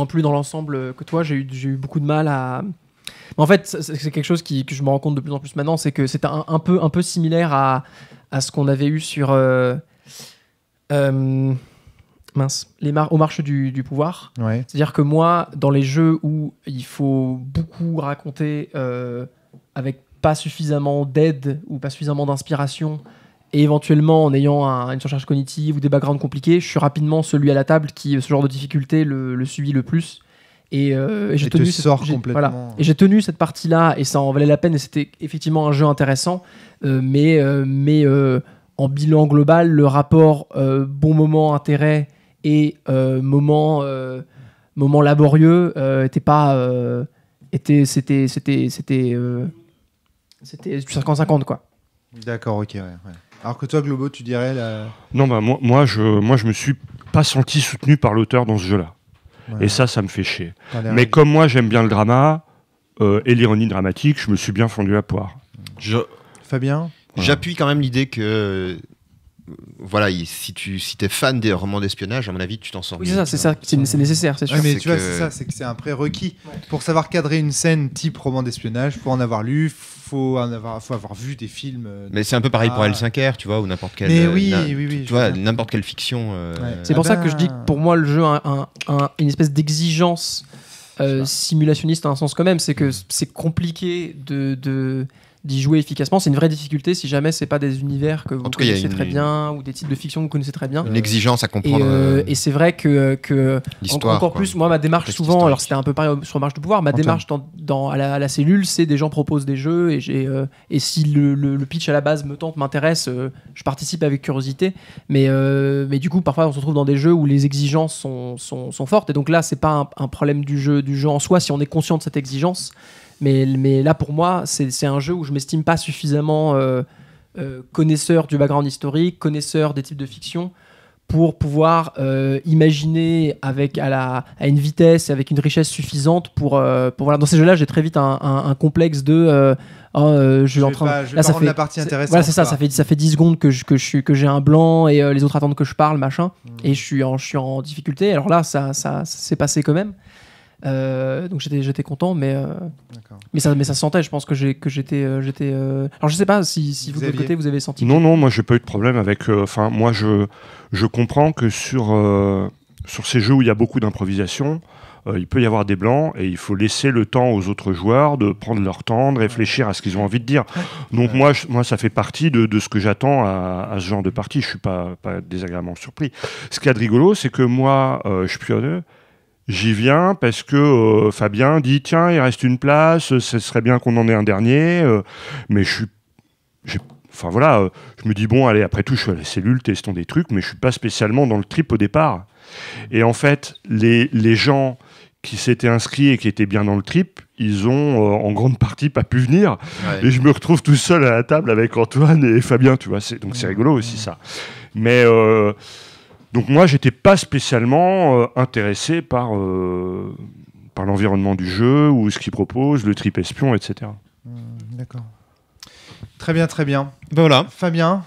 Speaker 4: plu dans l'ensemble que toi. J'ai eu beaucoup de mal à... Mais en fait, c'est quelque chose que je me rends compte de plus en plus maintenant, c'est que c'est un peu similaire à ce qu'on avait eu sur aux marches du pouvoir.
Speaker 1: Ouais.
Speaker 4: C'est-à-dire que moi, dans les jeux où il faut beaucoup raconter avec pas suffisamment d'aide ou pas suffisamment d'inspiration, et éventuellement en ayant une surcharge cognitive ou des backgrounds compliqués, je suis rapidement celui à la table qui, ce genre de difficulté, le subit le plus. Et j'ai tenu cette partie-là, et ça en valait la peine, et c'était effectivement un jeu intéressant, mais en bilan global, le rapport bon moment intérêt et moment laborieux c'était 50-50, quoi.
Speaker 1: D'accord, ok, ouais. Alors que toi, Globo, tu dirais
Speaker 3: Non, moi je me suis pas senti soutenu par l'auteur dans ce jeu-là. Ouais. Et ça me fait chier. Mais comme moi, j'aime bien le drama et l'ironie dramatique, je me suis bien fendu la poire.
Speaker 1: Fabien ?
Speaker 2: J'appuie quand même l'idée que voilà, si t'es fan des romans d'espionnage, à mon avis, tu t'en sors.
Speaker 4: Oui, c'est nécessaire, c'est sûr.
Speaker 1: Ouais, mais tu vois, c'est que c'est un prérequis. Ouais. Pour savoir cadrer une scène type roman d'espionnage, faut en avoir lu, faut avoir vu des films.
Speaker 2: Mais c'est un peu pareil pour L5R, tu vois, ou n'importe quelle.
Speaker 1: Mais oui,
Speaker 2: tu vois, n'importe quelle fiction.
Speaker 4: C'est pour ça que je dis que pour moi, le jeu a une espèce d'exigence simulationniste dans un sens quand même, c'est que c'est compliqué d'y jouer efficacement. C'est une vraie difficulté si jamais c'est pas des univers que vous connaissez très bien ou des types de fiction que vous connaissez très bien.
Speaker 2: Une exigence à comprendre.
Speaker 4: Et c'est vrai que encore plus, moi ma démarche souvent, alors c'était un peu pareil sur Marche du pouvoir, ma démarche à la cellule, c'est des gens proposent des jeux et si le pitch à la base m'intéresse, je participe avec curiosité. Mais du coup parfois on se retrouve dans des jeux où les exigences sont fortes, et donc là c'est pas un problème du jeu en soi si on est conscient de cette exigence. Mais là, pour moi, c'est un jeu où je m'estime pas suffisamment connaisseur du background historique, connaisseur des types de fiction, pour pouvoir imaginer à une vitesse et avec une richesse suffisante pour voilà. Dans ces jeux-là, j'ai très vite un complexe de
Speaker 1: ça fait la partie intéressante.
Speaker 4: Voilà, c'est ça. Ça fait 10 secondes que j'ai un blanc et les autres attendent que je parle, machin. Et je suis en difficulté. Alors là, ça s'est passé quand même. Donc j'étais content, mais ça se sentait. Je pense que j'étais. Alors je sais pas si vous de votre côté vous avez senti.
Speaker 3: Non, moi j'ai pas eu de problème avec. Enfin, moi je comprends que sur ces jeux où il y a beaucoup d'improvisation, il peut y avoir des blancs et il faut laisser le temps aux autres joueurs de prendre leur temps, de réfléchir à ce qu'ils ont envie de dire. Donc moi ça fait partie de ce que j'attends à ce genre de partie. Je suis pas désagréablement surpris. Ce qu'il y a de rigolo, c'est que moi, je suis pionnier. J'y viens parce que Fabien dit tiens, il reste une place, ce serait bien qu'on en ait un dernier. Mais je me dis bon, allez, après tout, je suis à la cellule, testons des trucs, mais je suis pas spécialement dans le trip au départ. Et en fait, les gens qui s'étaient inscrits et qui étaient bien dans le trip, ils ont en grande partie pas pu venir. Ouais. Et je me retrouve tout seul à la table avec Antoine et Fabien, tu vois. Donc c'est rigolo aussi ça. Mais donc moi, j'étais pas spécialement intéressé par l'environnement du jeu ou ce qu'il propose, le trip espion, etc.
Speaker 1: D'accord. Très bien, très bien.
Speaker 2: Ben voilà.
Speaker 1: Fabien,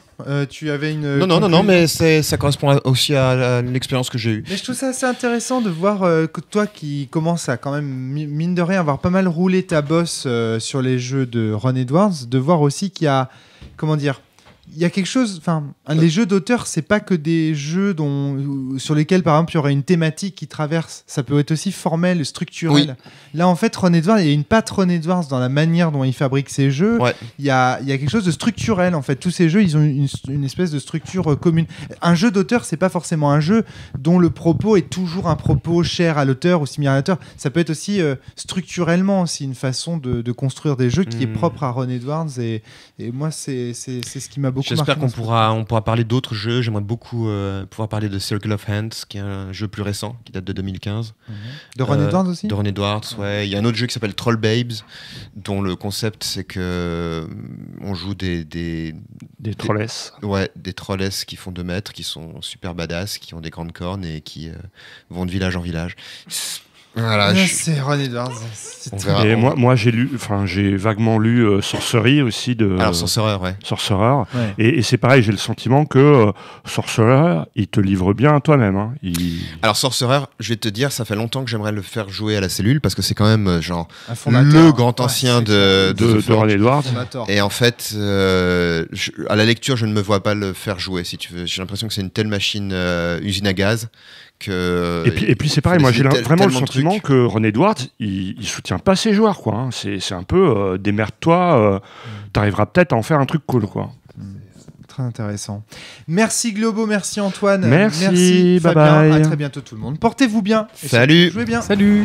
Speaker 1: tu avais une...
Speaker 2: Non, mais ça correspond aussi à l'expérience que j'ai eue.
Speaker 1: Mais je trouve ça assez intéressant de voir que toi qui commences à quand même, mine de rien, avoir pas mal roulé ta bosse sur les jeux de Ron Edwards, de voir aussi qu'il y a, comment dire, il y a quelque chose, enfin, les jeux d'auteur, c'est pas que des jeux sur lesquels, par exemple, il y aurait une thématique qui traverse. Ça peut être aussi formel, structurel. Oui. Là, en fait, Ron Edwards, il y a une patte Ron Edwards dans la manière dont il fabrique ses jeux. Ouais. Il y a quelque chose de structurel, en fait. Tous ces jeux, ils ont une espèce de structure commune. Un jeu d'auteur, c'est pas forcément un jeu dont le propos est toujours un propos cher à l'auteur ou similaire à l'auteur. Ça peut être aussi structurellement aussi une façon de construire des jeux qui est propre à Ron Edwards. Et moi, c'est ce qui m'a beaucoup marqué.
Speaker 2: J'espère qu'on pourra parler d'autres jeux. J'aimerais beaucoup pouvoir parler de Circle of Hands, qui est un jeu plus récent, qui date de 2015.
Speaker 1: De Ron Edwards aussi ?
Speaker 2: De Ron Edwards, ouais. Il y a un autre jeu qui s'appelle Troll Babes, dont le concept, c'est que on joue des
Speaker 3: trollesses.
Speaker 2: Ouais, des trollesses qui font 2 mètres, qui sont super badass, qui ont des grandes cornes et qui vont de village en village.
Speaker 1: Voilà, c'est Ron Edwards.
Speaker 3: Et moi j'ai vaguement lu Sorcery aussi de.
Speaker 2: Alors Sorcerer, ouais.
Speaker 3: Sorcerer. Ouais. Et c'est pareil, j'ai le sentiment que Sorcerer, il te livre bien toi-même. Hein.
Speaker 2: Alors Sorcerer, je vais te dire, ça fait longtemps que j'aimerais le faire jouer à la cellule parce que c'est quand même genre le grand ancien de
Speaker 3: Ron Edwards.
Speaker 2: Et en fait, à la lecture, je ne me vois pas le faire jouer, si tu veux. J'ai l'impression que c'est une telle machine usine à gaz.
Speaker 3: Et puis c'est pareil, moi j'ai vraiment le sentiment que Ron Edwards, il soutient pas ses joueurs, quoi. Hein. C'est un peu démerde-toi, t'arriveras peut-être à en faire un truc cool, quoi.
Speaker 1: Très intéressant. Merci Globo, merci Antoine,
Speaker 3: merci
Speaker 1: Fabien.
Speaker 3: bye.
Speaker 1: À très bientôt tout le monde. Portez-vous bien.
Speaker 2: Salut.
Speaker 1: Jouez bien.
Speaker 4: Salut.